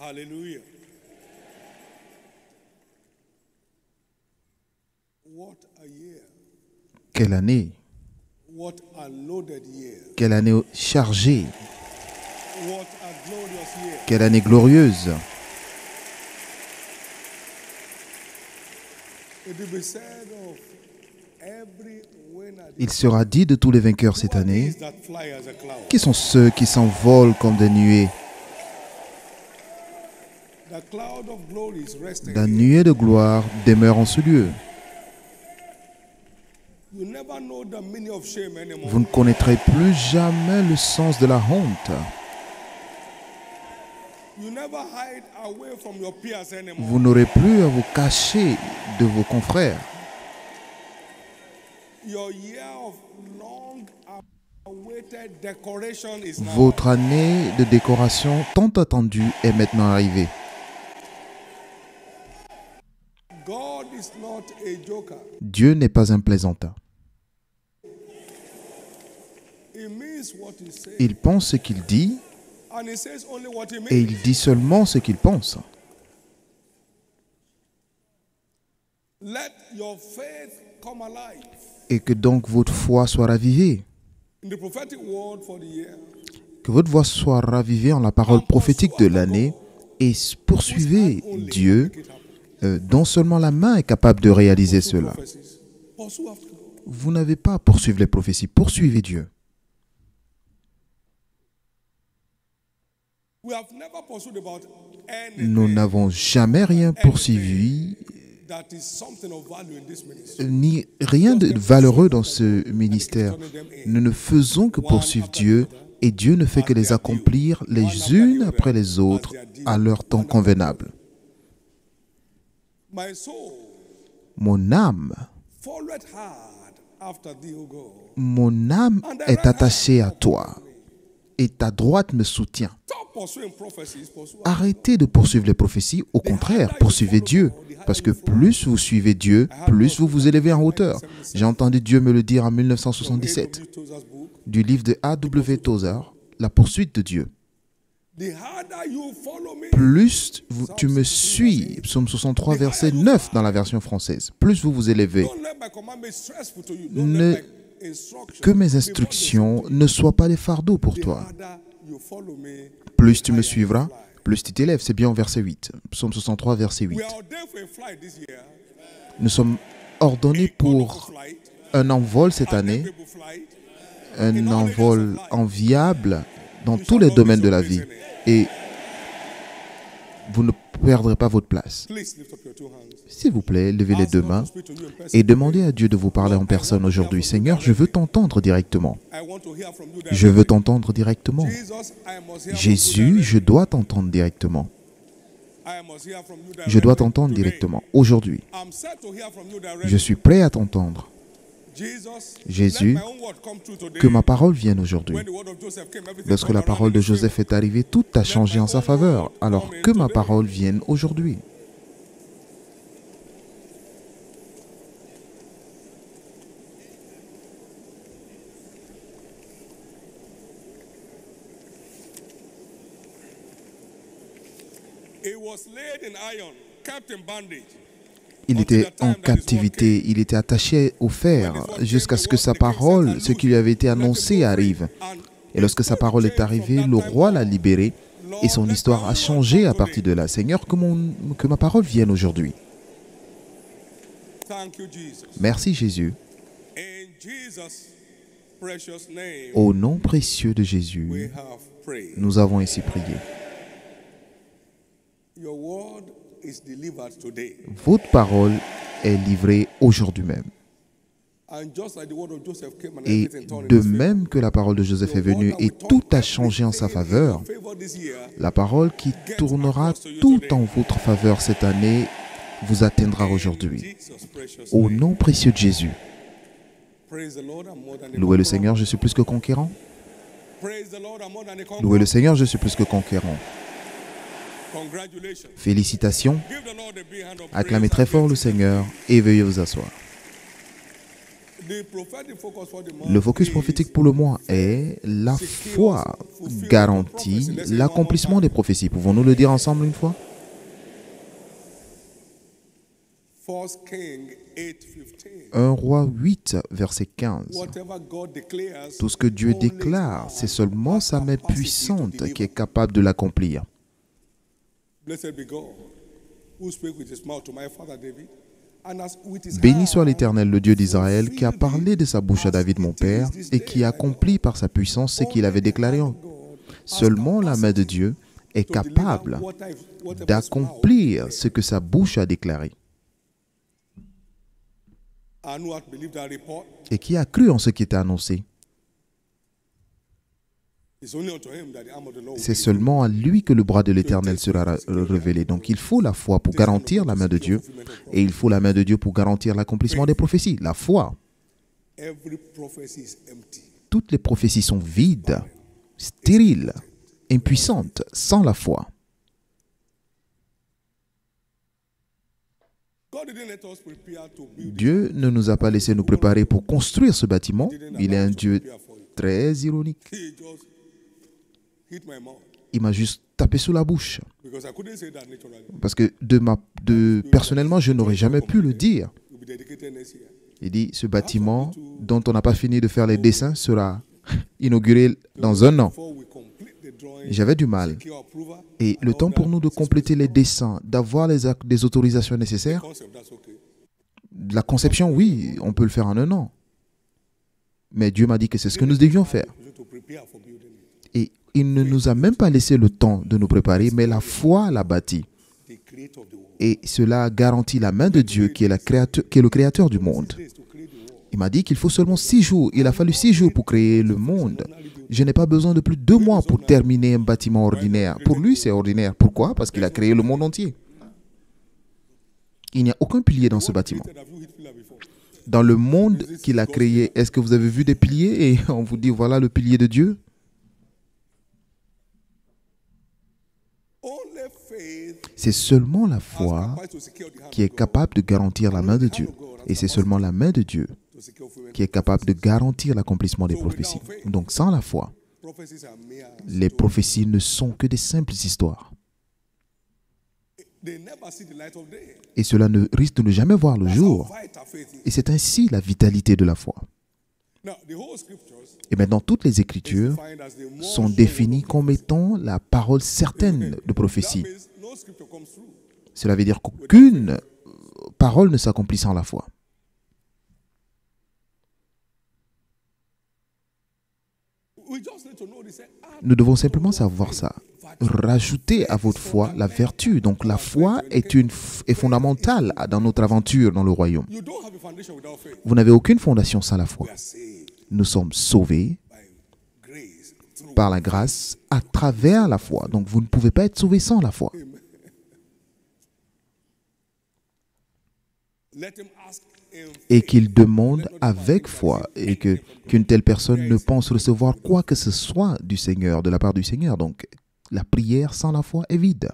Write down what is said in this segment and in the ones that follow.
Hallelujah. What a year. Quelle année! What a loaded year. Quelle année chargée! What a glorious year. Quelle année glorieuse! It will be said of every winner. Il sera dit de tous les vainqueurs cette année, That fly as a cloud. qui sont ceux qui s'envolent comme des nuées. The cloud of glory is resting. La nuée de gloire demeure en ce lieu. You never know the meaning of shame anymore. Vous ne connaîtrez plus jamais le sens de la honte. You never hide away from your peers anymore. Vous n'aurez plus à vous cacher de vos confrères. Your year of long awaited decoration is now. Votre année de décoration tant attendue est maintenant arrivée. God is not a joker. Dieu n'est pas un plaisantin. He means what he says. Il pense ce qu'il dit And he says only what he et means. il dit seulement ce qu'il pense. Let your faith come alive. Et que donc votre foi soit ravivée. In the prophetic word for the year. Que votre voix soit ravivée en la parole prophétique de l'année et poursuivez Dieu dont seulement la main est capable de réaliser cela. Prophecies. Pursue after God. Vous n'avez pas à poursuivre les prophéties, poursuivez Dieu. We have never pursued about anything Nous n'avons jamais rien poursuivi, that is something of value in this ministry. ni rien de valeureux dans ce ministère. Nous ne faisons que poursuivre Dieu et Dieu ne fait que les accomplir les unes après les autres à leur temps convenable. My soul Mon âme after thee, O God. Mon âme est attachée à toi et ta droite me soutient. Stop pursuing prophecies, pursue Arrêtez de poursuivre les prophéties, au contraire, poursuivez Dieu. Parce que plus vous suivez Dieu, plus vous vous élevez en hauteur. J'ai entendu Dieu me le dire en 1977, Tozer's book. du livre de A.W. Tozer, La poursuite de Dieu. The harder you follow me, Plus tu me suis, psaume 63, verset 9 dans la version française, plus vous vous élevez. don't let my command be stressful to you. Don't Ne- let my instruction Que mes instructions ne soient pas des fardeaux pour the toi. harder you follow me. Plus tu me suivras, plus tu t'élèves. C'est bien au verset 8. Psaume 63, verset 8. We are ordained for a flight this year. Nous sommes ordonnés pour Flight, un envol cette année, people flight. un envol enviable dans tous les domaines de la vie. Et vous ne perdrez pas votre place. Please lift up your two hands. S'il vous plaît, levez les Ask deux God mains to speak to you in person. et demandez à Dieu de vous parler en personne aujourd'hui. Seigneur, je veux t'entendre directement. I want to hear from you Je veux t'entendre directement. Jesus, I must hear Jésus, je dois t'entendre directement. I must hear from you Je dois directly t'entendre today. directement. Aujourd'hui, I'm set to hear from you je directly. suis prêt à t'entendre. Jesus, Jésus, let my own word come true today. que ma parole vienne aujourd'hui. When the word of Joseph came, everything Lorsque turned la around parole de in his favor. Joseph est arrivée, tout a changé en sa faveur. Alors que ma parole vienne aujourd'hui. He was laid in iron, kept in bondage. Il était en captivité, il était attaché au fer jusqu'à ce que sa parole, ce qui lui avait été annoncé, arrive. And Et lorsque sa parole est arrivée, le roi l'a libéré et son histoire a changé à partir de là. Seigneur, que ma parole vienne aujourd'hui. thank you, Jesus. Merci Jésus. In Jesus' precious name, Au nom précieux de we Jésus, have prayed. nous avons ainsi prié. Your word is delivered today. Votre parole est livrée aujourd'hui même. And just like the word of Joseph came and Et everything turned in de his favor. même que la parole de Joseph est venue et tout a changé en sa faveur, Favor this year, la parole qui tournera tout en votre faveur cette année vous atteindra aujourd'hui. Jesus' precious Au name. nom précieux de Jésus. Praise the Lord, I'm more than a Louez le conqueror. Seigneur, je suis plus que conquérant. Praise the Lord, I'm more than a conqueror. Louez le Seigneur, je suis plus que conquérant. Congratulations. Félicitations. Give the Lord a big hand of Acclamez praise très and fort le thanksgiving. Seigneur et veuillez vous asseoir. The prophetic focus for the month Le focus is prophétique pour le mois est la foi garantit l'accomplissement des prophéties. Pouvons-nous le dire ensemble une fois? 1 Kings 8:15. 1 Roi 8, verset 15. Whatever God declares, Tout ce que Dieu only déclare, God c'est seulement has sa main capacity to puissante deliver. qui est capable de l'accomplir. Blessed be God, who spake with his mouth to my father David, and has with his Béni soit hand l'Éternel, le Dieu d'Israël, qui a parlé de sa bouche à David, mon père, et qui accomplit par sa puissance ce qu'il avait déclaré. Seulement la main de Dieu est to deliver capable whatever his mouth d'accomplir ce que sa bouche a déclaré. and who hath believed that report. Et qui a cru en ce qui était annoncé. It's only unto him that the arm of the Lord will C'est be seulement à lui que le bras de l'Éternel sera révélé. Donc il faut la foi pour garantir la main de Dieu, et il faut la main de Dieu pour garantir l'accomplissement des prophéties. La foi. Every prophecy is empty. Toutes les prophéties sont vides, stériles, impuissantes, sans la foi. God didn't let us prepare to build. Dieu ne nous a pas laissé nous préparer pour construire ce bâtiment. Il est un Dieu très ironique. He just hit my mouth Il m'a juste tapé sous la bouche. because I couldn't say that naturally. Parce que personnellement, je n'aurais jamais pu le dire. It will be dedicated next year. Il dit, ce bâtiment dont on n'a pas fini de faire les dessins sera inauguré dans un an. Before we complete the drawing, J'avais du mal. secure approval, Et le temps pour nous de compléter les dessins, d'avoir des autorisations nécessaires, concept, that's okay. la conception, oui, on peut le faire en un an. Mais Dieu m'a dit que c'est ce que nous devions faire. We need to prepare for building it. Et il ne nous a même pas laissé le temps de nous préparer, mais la foi l'a bâti. The creator of the world. Et cela garantit la main de Dieu qui est le créateur du monde. Days to create the world. Il m'a dit qu'il faut seulement 6 jours. Il a fallu 6 jours pour créer le monde. Je n'ai pas besoin de plus de 2 mois pour terminer un bâtiment ordinaire. Pour lui, c'est ordinaire. Pourquoi? Parce qu'il a créé le monde entier. Il n'y a aucun pilier dans ce bâtiment. Have you hit pillar before? Dans le monde qu'il a créé, est-ce que vous avez vu des piliers et on vous dit voilà le pilier de Dieu? Only faith C'est seulement la foi capacity to secure the hand qui est capable de garantir la main de Dieu. Et c'est seulement la main de Dieu to secure fulfillment. qui est capable de garantir l'accomplissement des prophéties. Donc sans la foi, Prophecies are mere. les prophéties ne sont que des simples histoires. They never see the light of day. Et cela ne risque de ne jamais voir le How jour. vital faith is. Et c'est ainsi la vitalité de la foi. Now, the whole scriptures Et maintenant, toutes les Écritures defined as the more sont définies comme étant la parole certaine de prophétie. That means no scripture comes through. Cela veut dire qu'aucune parole ne s'accomplit sans la foi. We just need to know this. Nous devons simplement savoir ça. Rajoutez à votre foi la vertu. Donc la foi est fondamentale dans notre aventure dans le royaume. You don't have a foundation without faith. Vous n'avez aucune fondation sans la foi. We are saved Nous sommes sauvés by grace through. par la grâce à travers la foi. Donc vous ne pouvez pas être sauvés sans la foi. Let him ask in Et qu'il demande avec foi et qu'une telle personne ne pense recevoir quoi que ce soit du Seigneur, de la part du Seigneur. Donc la prière sans la foi est vide.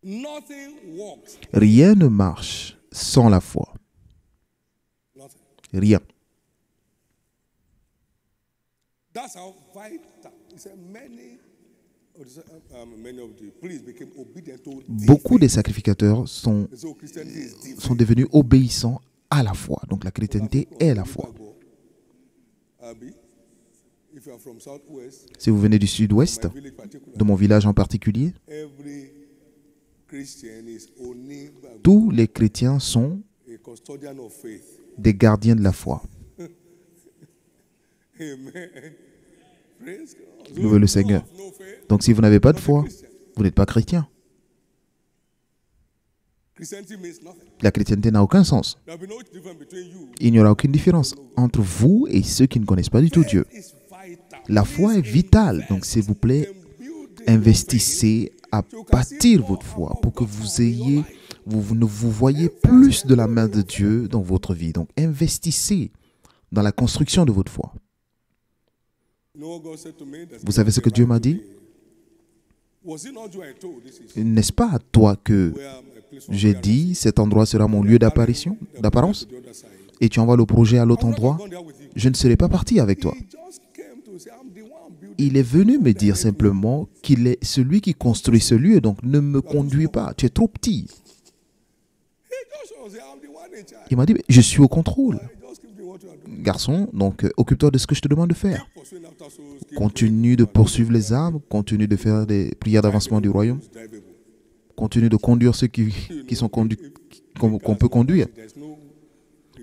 nothing works. Rien ne marche sans la foi. Nothing. Rien. That's how vital. He said many of the priests became obedient to the Beaucoup des sacrificateurs sont So Christianity is different. devenus obéissants à la foi. Donc la chrétienté est la foi. Abi, if you are from Southwest, Si vous venez du sud-ouest, my village particular, de mon village en particulier, every Christian is only tous les chrétiens sont a custodian of faith. des gardiens de la foi. Amen. Praise God. Louez le Seigneur. No faith. Donc si vous n'avez pas de foi, vous n'êtes pas chrétien. Christianity means nothing. La chrétienté n'a aucun sens. There will be no difference between you. Il n'y aura aucune différence entre vous et ceux qui ne connaissent pas du tout Dieu. It's vital. La foi est vitale. Donc s'il vous plaît, investissez à bâtir votre foi pour que vous voyez plus de la main de Dieu dans votre vie. Donc investissez dans la construction de votre foi. You know what God said to me? Vous savez ce que Dieu m'a dit? Was it not you I told this is N'est-ce pas à toi que where my place of j'ai prayer dit, cet endroit sera mon lieu d'apparition, d'apparence, to the other side? et tu envoies le projet à l'autre I would endroit? have gone there with you. Je ne serai pas parti avec toi. He just came to say, I'm the one building. Il est venu me dire simplement qu'il est celui qui construit ce lieu, donc ne me conduis pas, tu es trop petit. He just was say, I'm the one in charge. Il m'a dit, je suis au contrôle. Just keep doing what you are doing. Garçon, donc occupe-toi de ce que je te demande de faire. Pursuing after souls, keep Continue de poursuivre les âmes, continue de faire des prières d'avancement du royaume, drivable. continue de conduire ceux qui sont conduits, qu'on peut conduire. There's no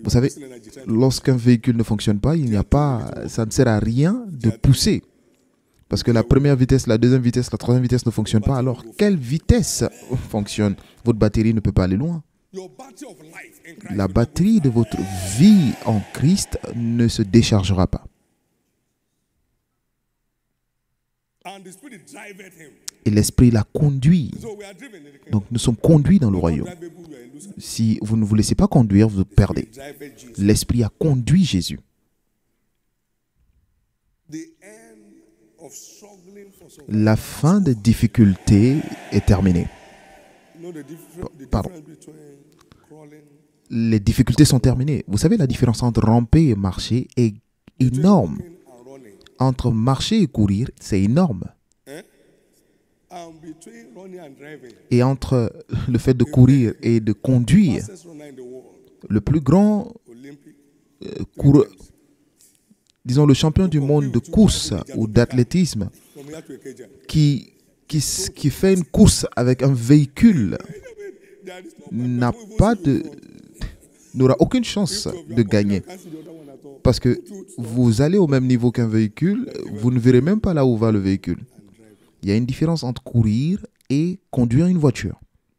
Vous savez, energy. lorsqu'un véhicule ne fonctionne pas, il n'y a pas, ça ne sert à rien de pousser. Parce que la première vitesse, la deuxième vitesse, la troisième vitesse ne fonctionnent pas. Alors, quelle vitesse fonctionne? Votre batterie ne peut pas aller loin. Your battery of life in Christ. La batterie de votre vie en Christ ne se déchargera pas. And the Spirit driveth him. Et l'Esprit la conduit. So we are driven in the kingdom. Donc, nous sommes conduits dans le royaume. Drivable, we are in loser. Si vous ne vous laissez pas conduire, vous perdez. Driveth Jesus. L'Esprit a conduit Jésus. The end of struggling for some. La fin des difficultés est terminée. You know the Pardon. difference between crawling. Les difficultés sont terminées. Vous savez, la différence entre ramper et marcher est énorme. And running. Entre marcher et courir, c'est énorme. And between running and driving. Et entre le fait de courir et de conduire, Fastest runner in the world. le plus grand Olympic. coureur, disons le champion du monde de course ou d'athlétisme, From here to Ikeja. qui fait une course avec un véhicule, There is no n'a pas de, n'aura aucune chance de gagner. can't see the other one at all. Parce que vous allez au même niveau qu'un véhicule, vous ne verrez même pas là où va le véhicule. Il y a une différence entre courir et conduire une voiture.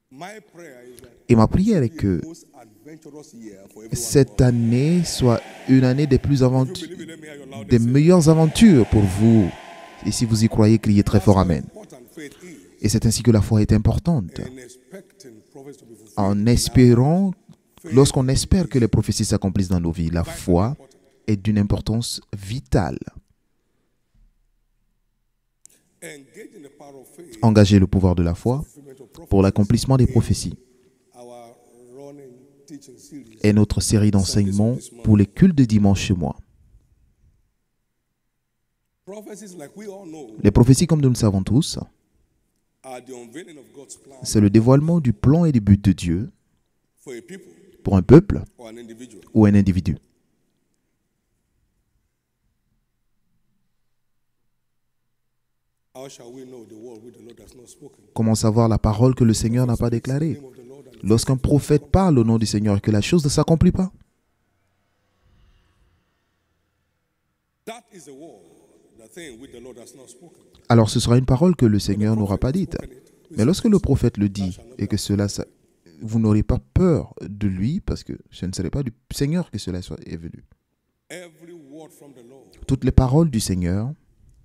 My prayer is that Et ma prière est que most adventurous year for everyone. cette année soit une année des plus Believe it, let me hear your loudest des meilleures aventures pour vous. Et si vous y croyez, criez très fort Amen. important faith is Et c'est ainsi que la foi est importante. in expecting prophets to be fulfilled. En espérant, lorsqu'on espère que les prophéties s'accomplissent dans nos vies, la foi est d'une importance vitale. Engage in the power of faith. Engagez le pouvoir de la foi Fulfillment of prophecy. pour l'accomplissement des prophéties. Our running teaching series. Et notre série d'enseignements pour les cultes de dimanche chez moi. Prophecies, like we all know, Les prophéties, comme nous le savons tous, are the unveiling of God's plan c'est le dévoilement du plan et des buts de Dieu for a people pour un peuple or an individual. ou un individu. How shall we know the word which the Lord has not spoken? Comment savoir la parole que le Seigneur n'a pas déclarée? Name of the Lord and Lorsqu'un prophète parle au nom du Seigneur et que la chose ne s'accomplit pas, that is the word, the thing which the Lord has not spoken. alors ce sera une parole que le Seigneur n'aura pas dite. Mais lorsque le prophète le dit et que cela, vous n'aurez pas peur de lui parce que ce ne serait pas du Seigneur que cela est venu. Every word from the Lord Toutes les paroles du Seigneur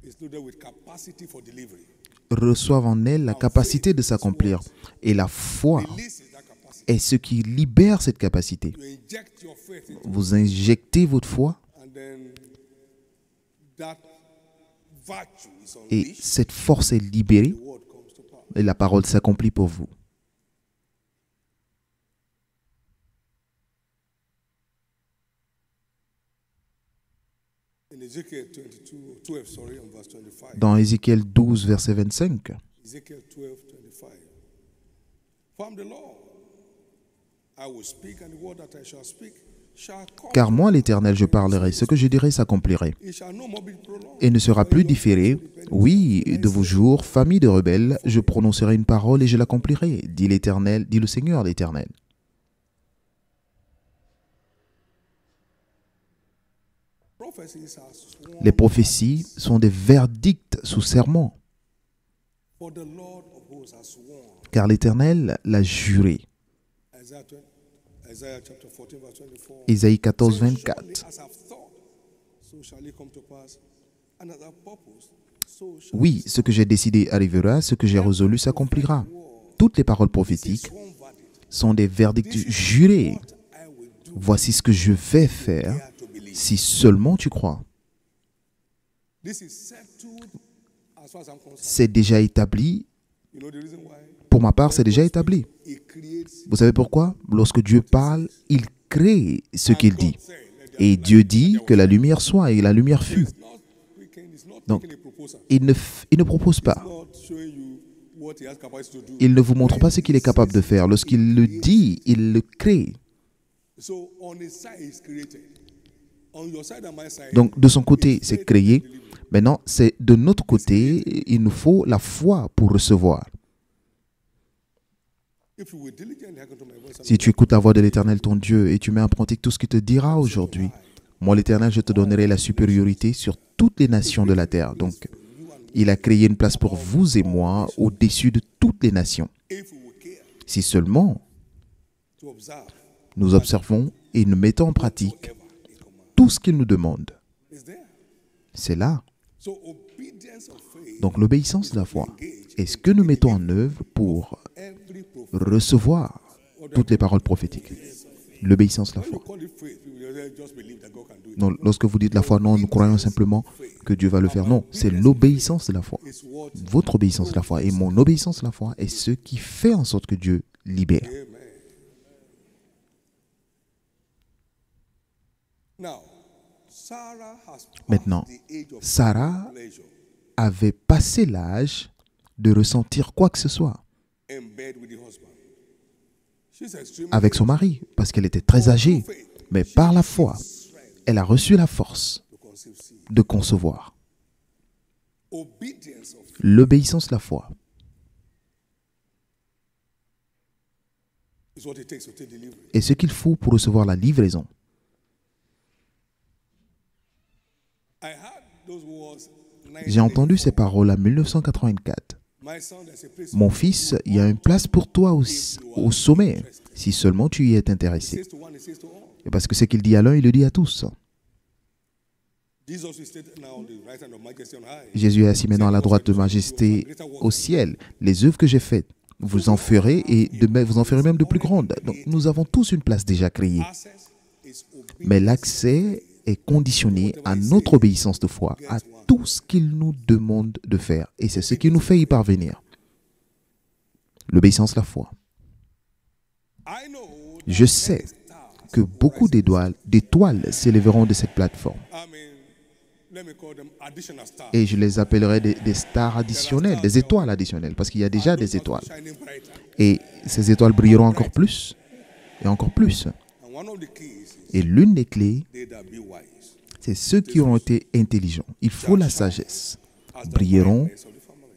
is loaded with capacity for delivery. reçoivent en elles la capacité de s'accomplir. Et la foi Releases that capacity. est ce qui libère cette capacité. You inject your faith into Vous injectez votre foi and then that virtue is et unleashed. cette force est libérée The word comes to pass. et la parole s'accomplit pour vous. In Ezekiel 12, sorry, on verse 25. Dans Ézéchiel 12, verset 25, Ezekiel 12, 25. From the Lord, I will speak, and the word that I shall speak shall come. car moi, l'Éternel, je parlerai, ce que je dirai s'accomplirait. It shall no more be prolonged. Et ne sera plus différé. Oui, de vos jours, famille de rebelles, je prononcerai une parole et je l'accomplirai, dit l'Éternel, dit le Seigneur l'Éternel. Prophecies are sworn Les prophéties sont des verdicts sous serment, for the Lord of hosts has sworn. car l'Éternel l'a juré. Isaiah chapter 14, verse 24. Ésaïe 14, Surely 24. as I've thought, so shall it come to pass, and as I've purposed, so shall Oui, ce que j'ai décidé arrivera, ce que j'ai résolu s'accomplira. Toutes les paroles prophétiques sworn verdict. sont des verdicts jurés. I will do Voici ce que je vais faire dare to believe. si seulement tu crois. This is settled as far as I'm concerned. C'est déjà établi You know the reason why? Pour ma part, c'est déjà établi. He creates. Vous savez pourquoi? Lorsque Dieu parle, il crée ce qu'il dit. Et Dieu dit que la lumière soit et la lumière fut. It's not speaking, it's not Donc, making a proposal. il ne propose pas. It's not showing you what he has capacity to do. Il ne vous montre pas ce qu'il est capable de faire. Lorsqu'il le dit, il le crée. So on his side, he's created. On your side and my side. Donc, de son côté, c'est créé. Maintenant, c'est de notre côté, il nous faut la foi pour recevoir. If you will diligently hearken to my voice, Si tu écoutes la voix de l'Éternel, ton Dieu, et tu mets en pratique tout ce qu'il te dira aujourd'hui, moi, l'Éternel, je te donnerai la supériorité sur toutes les nations de la terre. Donc, il a créé une place pour vous et moi au-dessus de toutes les nations. if we will care Si seulement to observe nous observons et nous mettons en pratique whatever he commands, tout ce qu'il nous demande, is there. c'est là. So obedience of faith, Donc, l'obéissance de la foi est ce que nous mettons en œuvre pour every prophet. recevoir toutes les paroles prophétiques. L'obéissance de la When you foi. call it faith, people will just believe that God can do it. Non, lorsque vous dites la foi, non, nous croyons simplement que Dieu va le faire. Non, c'est l'obéissance de la foi. It's what. Votre obéissance de la foi et mon obéissance de la foi est ce qui fait en sorte que Dieu libère. Amen. Now, Sarah has passed Maintenant, the age of Sarah pleasure avait passé l'âge de ressentir quoi que ce soit in bed with the husband. She's extremely avec son mari, parce qu'elle était très âgée. Mais par la foi, elle a reçu la force to conceive seed. de concevoir. Obedience of faith L'obéissance de la foi is what it takes to take delivery. est ce qu'il faut pour recevoir la livraison. I heard those words. J'ai entendu ces paroles en 1984. My son, there's a place. Mon fils, il y a une place pour toi au sommet, si seulement tu y es He intéressé. says to one, he says to all. Et parce que ce qu'il dit à l'un, il le dit à tous. Jesus is seated now on the right hand of majesty on high. Jésus est assis maintenant à la droite de majesté au ciel. Les œuvres que j'ai faites, vous en ferez et vous en ferez même de plus grandes. Donc nous avons tous une place déjà créée. Access is obedience. Mais l'accès est conditionné à notre obéissance de foi, à tout ce qu'il nous demande de faire. Et c'est ce qui nous fait y parvenir. L'obéissance de la foi. I know Je sais que beaucoup d'étoiles s'élèveront de cette plateforme. I mean, let me call them additional stars. Et je les appellerai des stars additionnelles, des étoiles additionnelles, parce qu'il y a déjà des étoiles. Shining brighter. Et ces étoiles brilleront encore plus, et encore plus. And one of the keys is Et l'une des clés, they that be wise. c'est ceux qui ont été intelligents. Il faut la sagesse. As the Brilleront brightness of the family.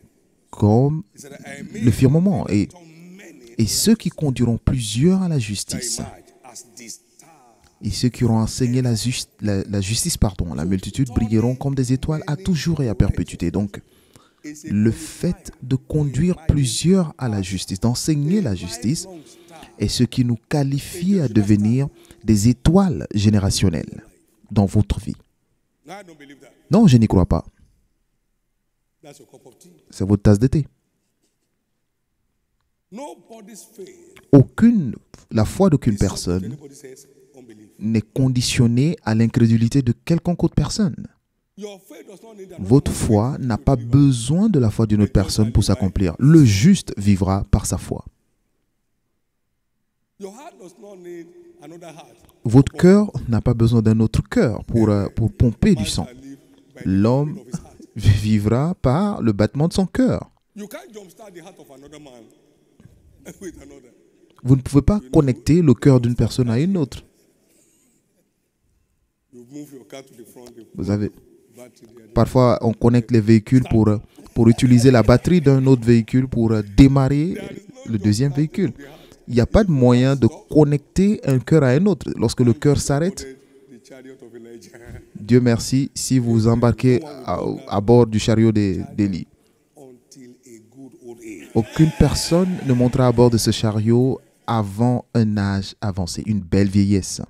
comme He said, I made le firmament. to many Et ceux qui conduiront plusieurs à la justice. emerge as the stars. Et ceux qui auront enseigné la justice, la multitude, brilleront comme des étoiles à toujours et à perpétuité. Donc, It's a le fait de conduire plusieurs à la justice, d'enseigner la justice, long star. est ce qui nous qualifie à devenir des étoiles générationnelles dans votre vie. Now I don't believe that. Non, je n'y crois pas. That's a cup of tea. C'est votre tasse de thé. Nobody's faith. La foi d'aucune personne Anybody says unbelief. n'est conditionnée à l'incrédulité de quelconque autre personne. Your faith does not need Votre foi n'a pas besoin de la foi d'une autre personne pour s'accomplir. Le juste vivra par sa foi. Your heart does not need another heart. Votre cœur n'a pas besoin d'un autre cœur pour pomper du sang. I live by L'homme of his heart. vivra par le battement de son cœur. You can't jumpstart the heart of another man with another. Vous ne pouvez pas connecter le cœur d'une personne à une autre. You move your car to the front, you Vous avez, battery there. parfois, on connecte les véhicules pour utiliser la batterie d'un autre véhicule pour démarrer le deuxième véhicule. Il n'y a pas de moyen de connecter un cœur à un autre. Lorsque le cœur s'arrête, The chariot of Elijah. Dieu merci si vous embarquez à bord du chariot d'Élie. Until a good old age. Aucune personne ne montera à bord de ce chariot avant un âge avancé, une belle vieillesse.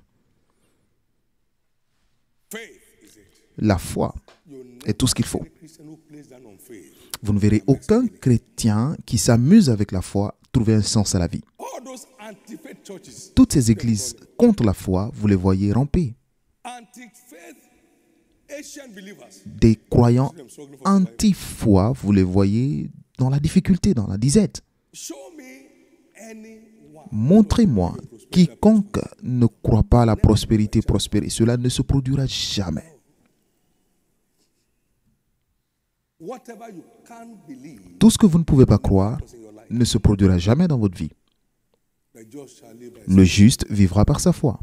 Faith is it. La foi You est tout ce qu'il faut. never Christian who plays down on faith. Vous ne verrez aucun chrétien qui s'amuse avec la foi trouver un sens à la vie. All those anti-faith churches, Toutes ces églises contre la foi, vous les voyez ramper. anti-faith Asian believers, Des croyants them struggling for their life. anti-foi, vous les voyez dans la difficulté, dans la disette. Show me anyone. Montrez-moi quiconque ne croit pas à la prospérité prospérer. Cela ne se produira jamais. Whatever you can't believe, Tout ce que vous ne pouvez pas croire ne se produira jamais dans votre vie. the just shall live by Le juste vivra par sa foi.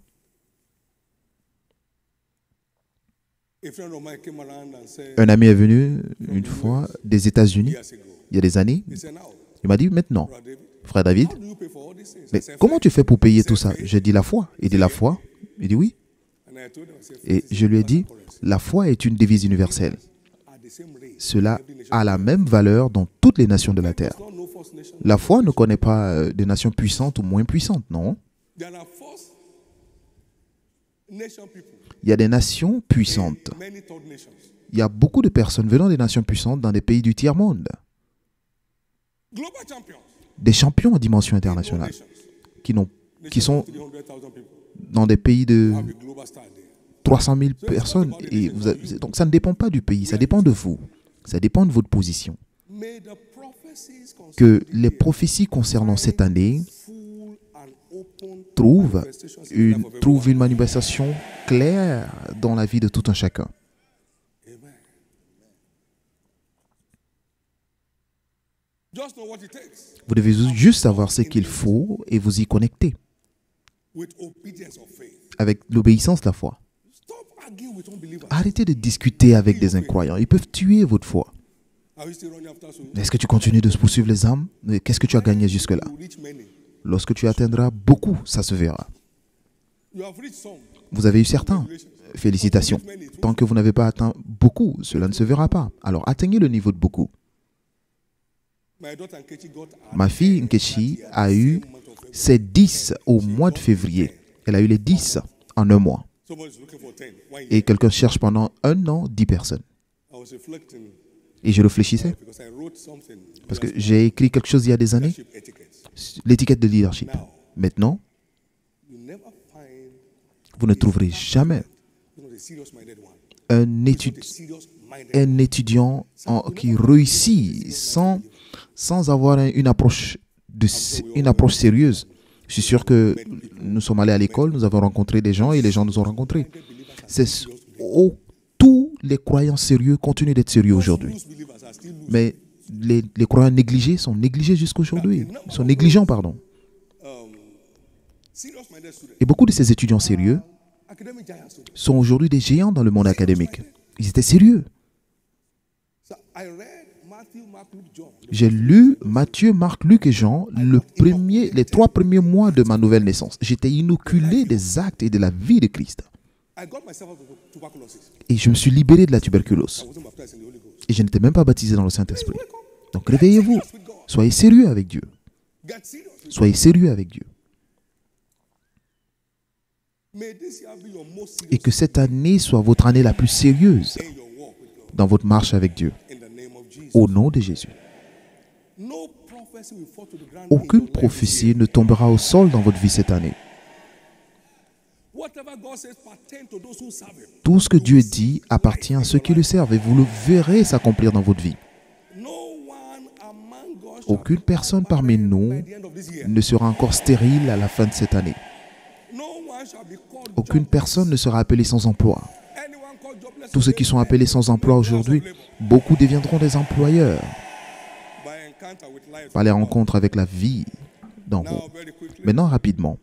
A friend of mine came around and said, Un ami est venu une fois des États-Unis, years ago, il y a des années. he said, now, Il m'a dit, maintenant, Brother David, frère David, how do you pay for all these things? I mais said, comment tu fais pour payer tout ça? J'ai dit la foi. Il dit la foi. Il dit oui. and I told him, I said, Et je lui ai dit, la foi est une devise universelle. at the same rate, Cela a la même valeur dans toutes les nations de la terre. not no first nation. La foi ne connaît pas des nations puissantes ou moins puissantes, non. There are first nation people, Il y a des nations puissantes. many third nations. Il y a beaucoup de personnes venant des nations puissantes dans des pays du tiers-monde. Global champions, Des champions en dimension no internationale nations. qui sont 300,000 people. dans des pays de Have a global star there. 300 000 personnes. Et donc ça ne dépend pas du pays, ça dépend de vous. Ça dépend de votre position. May the prophecies Que les prophéties concernant cette année full and open trouvent manifestations in the life of everyone. une manifestation claire dans la vie de tout un chacun. Amen. Just know what it takes Vous devez juste savoir ce qu'il faut et vous y connecter with obedience of faith. avec l'obéissance de la foi. Stop arguing with unbelievers. Arrêtez de discuter avec des incroyants. Ils peuvent tuer votre foi. Are you still running after souls? Est-ce que tu continues de poursuivre les âmes? Mais qu'est-ce que tu as gagné jusque-là? You reach many. Lorsque tu atteindras beaucoup, ça se verra. You have reached some. Vous avez eu certains. Félicitations. Tant que vous n'avez pas atteint beaucoup, cela ne se verra pas. Alors atteignez le niveau de beaucoup. My daughter Nkechi got her Ma fille Nkechi a eu ses 10 au mois de février. Elle a eu les 10 en un mois. somebody's looking for 10. 1 year. Et quelqu'un cherche pendant un an 10 personnes. I was reflecting Et je réfléchissais because I wrote something. parce que j'ai écrit quelque chose il y a des années, Leadership etiquette. l'étiquette de leadership. Now, Maintenant, you never find vous ne trouverez jamais the serious-minded one. un, The serious-minded. un étudiant qui réussit sans avoir une approche sérieuse. Je suis sûr que nous sommes allés à l'école, nous avons rencontré des gens et les gens nous ont rencontrés. Tous les croyants sérieux continuent d'être sérieux aujourd'hui. Loose believers are still loose. Mais les croyants négligés sont négligés jusqu'aujourd'hui. Ils sont négligents, pardon. Serious-minded students. Et beaucoup de ces étudiants sérieux Academic giants. too. sont aujourd'hui des géants dans le monde académique. Ils étaient sérieux. So I read Matthew, Mark, Luke, John. J'ai lu Matthieu, Marc, Luc et Jean les 3 premiers mois de ma nouvelle naissance. J'étais inoculé des actes et de la vie de Christ. I got myself out of tuberculosis. Et je me suis libéré de la tuberculose. I wasn't baptized in the Holy Ghost. Et je n'étais même pas baptisé dans le Saint-Esprit. Wake up. Donc réveillez-vous. With God. Soyez sérieux avec Dieu. Get serious. with Soyez sérieux avec Dieu. God. May this year be your most serious Et que cette année soit votre année la plus sérieuse in your walk with God. dans votre marche avec Dieu. In the name of Jesus. Au nom de Jésus. No prophecy will fall to the ground. Aucune in your life this prophétie year. ne tombera au sol dans votre vie cette année. Whatever God says pertain to those who serve Him. Tout ce que Dieu dit appartient à ceux qui le servent et vous le verrez s'accomplir dans votre vie. No one among us shall Aucune personne parmi nous by the end of this year. ne sera encore stérile à la fin de cette année. No one shall be called Aucune jobless. personne ne sera appelée sans emploi. Anyone called jobless Tous ceux qui sont appelés sans emploi aujourd'hui, beaucoup deviendront des employeurs by encounter with life. par les rencontres avec la vie d'en haut. Now, very quickly, Maintenant, rapidement,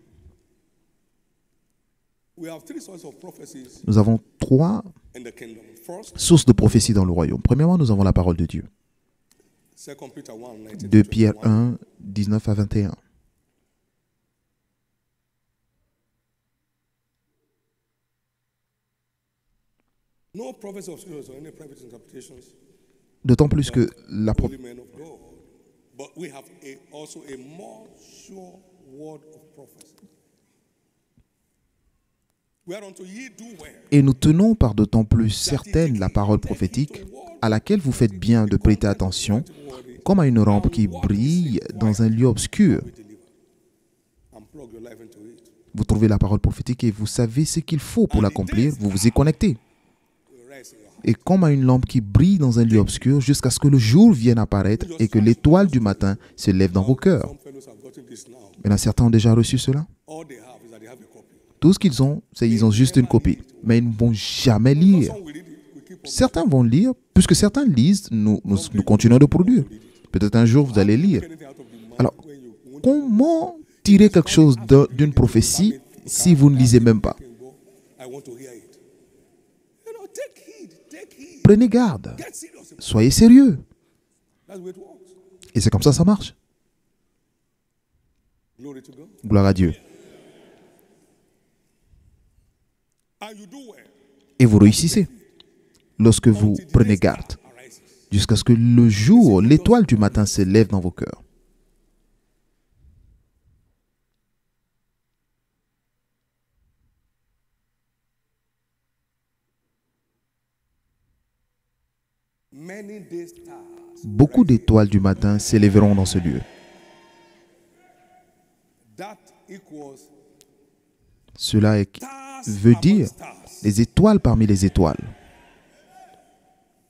we have 3 sources of prophecies nous avons 3 in the kingdom. First, sources de prophétie dans le royaume. Premièrement, nous avons la parole de Dieu. 2 Peter 1, 19 2 to Pierre 21. 1, 19 à 21. No prophecy of scriptures or any private interpretations, D'autant plus que la holy men of God. But we have also a more sure word of prophecy. Whereunto ye do well. Et nous tenons par d'autant plus certaine la parole prophétique à laquelle vous faites bien de prêter attention, comme à une lampe qui brille dans un lieu obscur. And plug your life into it. Vous trouvez la parole prophétique et vous savez ce qu'il faut pour l'accomplir, vous vous y connectez. It will rise in your heart. est comme à une lampe qui brille dans un lieu obscur jusqu'à ce que le jour vienne apparaître et que l'étoile du matin se lève dans vos cœurs. Some fellows have gotten this now. Maintenant, certains ont déjà reçu cela. All they have is that they have a copy. Tout ce qu'ils ont, c'est qu'ils ont juste une copie. Mais ils ne vont jamais lire. Some will read it, we keep on. Certains vont lire. Puisque certains lisent, nous continuons de produire. Peut-être un jour, vous allez lire. Anything out of the mind Alors, when you want comment tirer quelque chose d'une prophétie si vous ne lisez même pas? to go, I want to hear it. You know, take heed, take heed. Prenez garde. Get serious. Soyez sérieux. That's the way it works. Et c'est comme ça marche. Glory to God. Gloire à Dieu. And you do well. Et vous réussissez lorsque vous prenez garde. Arises. Jusqu'à ce que le jour, l'étoile du matin se lève dans vos cœurs. Many day stars. Beaucoup d'étoiles du matin s'élèveront dans ce lieu. That equals Cela stars veut among dire stars. les étoiles parmi les étoiles.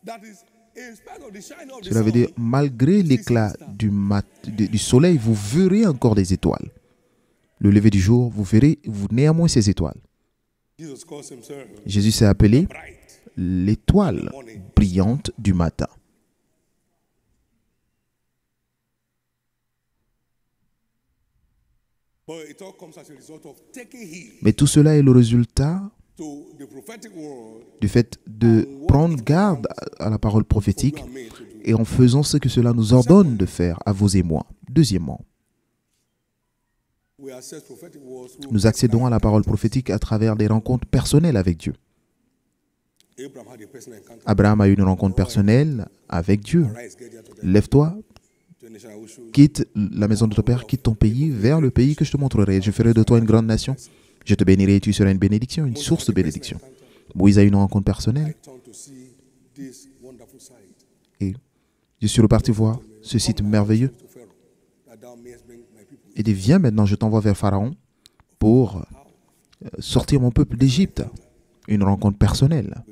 That is, in spite of the shine of the Cela veut sun, dire, malgré l'éclat du soleil, vous verrez encore des étoiles. Le lever du jour, vous verrez néanmoins ces étoiles. Jesus calls himself Jésus s'est appelé bright. l'étoile brillante du matin. But it all comes as a result of taking heed Mais tout cela est le résultat to the prophetic word du fait de prendre garde à la parole prophétique we are made to do. et en faisant ce que cela nous ordonne de faire à vous et moi. Deuxièmement, We access prophetic words through nous accédons à la parole prophétique à travers des rencontres personnelles avec Dieu. Abraham had a personal encounter. Abraham a eu une rencontre personnelle avec Dieu. Rise, get there to the Lève-toi, nation I will show you. quitte la maison de ton père, quitte ton pays vers le pays que je te montrerai. Je ferai de toi une grande nation. Je te bénirai et tu seras une bénédiction, une source de bénédiction. Moïse a eu une rencontre I personnelle turned to see this wonderful sight et je suis reparti voir ce site merveilleux. to Pharaoh, that thou mayest bring my people. Et dit, viens maintenant, je t'envoie vers Pharaon pour sortir mon peuple d'Égypte. Une rencontre personnelle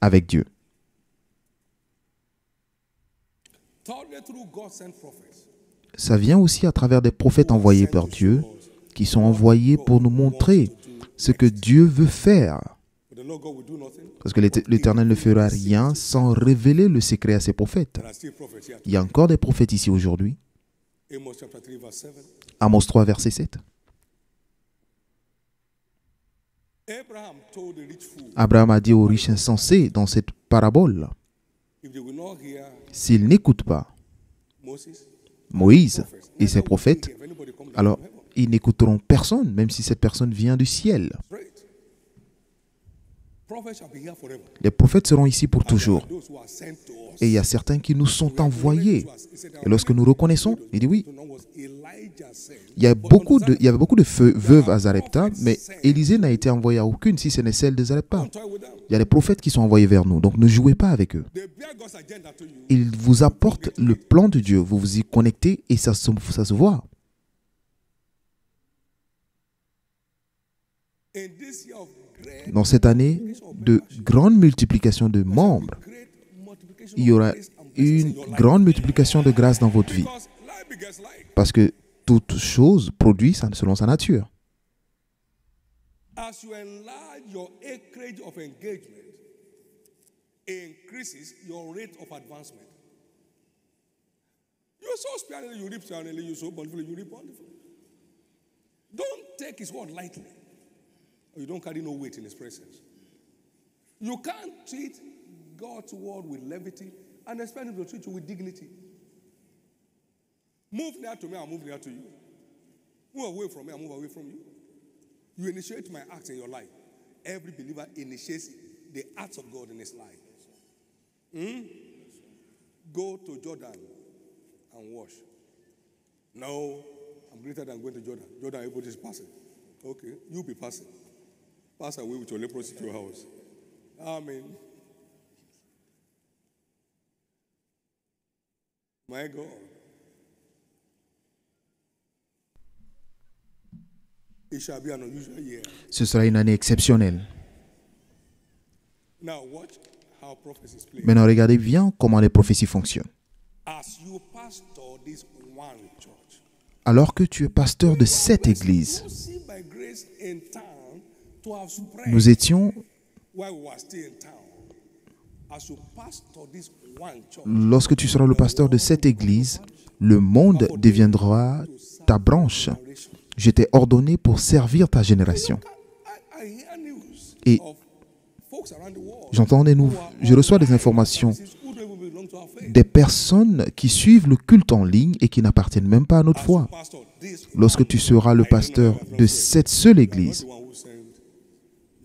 avec Dieu. Thirdly, through God sent prophets. Ça vient aussi à travers des prophètes envoyés par Dieu qui sont envoyés pour nous montrer ce que Dieu veut faire. But the Lord God will do nothing. Parce que l'Éternel ne fera rien sans révéler le secret à ses prophètes. There are still prophets here. Il y a encore des prophètes ici aujourd'hui. Amos chapter 3 verse 7. Amos 3, verset 7. Abraham told the rich fool, Abraham a dit aux riches insensés dans cette parabole, if they will not hear s'ils n'écoutent pas Moses, Moïse et ses prophètes, if anybody comes alors from heaven, ils n'écouteront personne, même si cette personne vient du ciel. great. Prophets shall be here forever. Les prophètes seront ici pour toujours. Those who are sent to us. Et il y a certains qui nous sont envoyés. Et lorsque nous reconnaissons, il dit oui, Elijah said, il y avait beaucoup de veuves à Zarepta, mais Élisée n'a été envoyé à aucune si ce n'est celle de Zarepta. toy with them. Il y a des prophètes qui sont envoyés vers nous, donc ne jouez pas avec eux. They bear God's agenda to you. Ils vous apportent le plan de Dieu, vous vous y connectez et ça se voit. In this year of great, Dans cette année de grande multiplication de membres, great multiplication il y aura une grande multiplication de grâce dans votre vie. because life begets life. Parce que toute chose produit selon sa nature. As you enlarge your acreage of engagement, increases your rate of advancement. You sow sparingly, you reap sparingly, you sow bountifully, you reap bountifully. Don't take his word lightly, or you don't carry no weight in his presence. You can't treat God's word with levity and expect him to treat you with dignity. Move near to me, I'll move near to you. Move away from me, I'll move away from you. You initiate my acts in your life. Every believer initiates the acts of God in his life. Go to Jordan and wash. No, I'm greater than going to Jordan. Jordan, everybody is passing. Okay, you be passing. Pass away with your leprosy to your house. Amen. My God. It shall be an unusual year. Ce sera une année exceptionnelle. Now watch how prophecies play. Maintenant, regardez bien comment les prophéties fonctionnent. As you pastor this one church, Alors que tu es pasteur de cette église, you see by grace in town to have spread nous étions, while we were still in town. As you pastor this one church, lorsque tu seras le pasteur de cette église, le monde deviendra ta branche. Je t'ai ordonné pour servir ta génération. I hear news Et of folks around the world j'entends je reçois des informations who don't even belong to our faith. des personnes qui suivent le culte en ligne et qui n'appartiennent même pas à notre foi. Pastor, this Lorsque tu seras le pasteur de cette seule église, the one who sent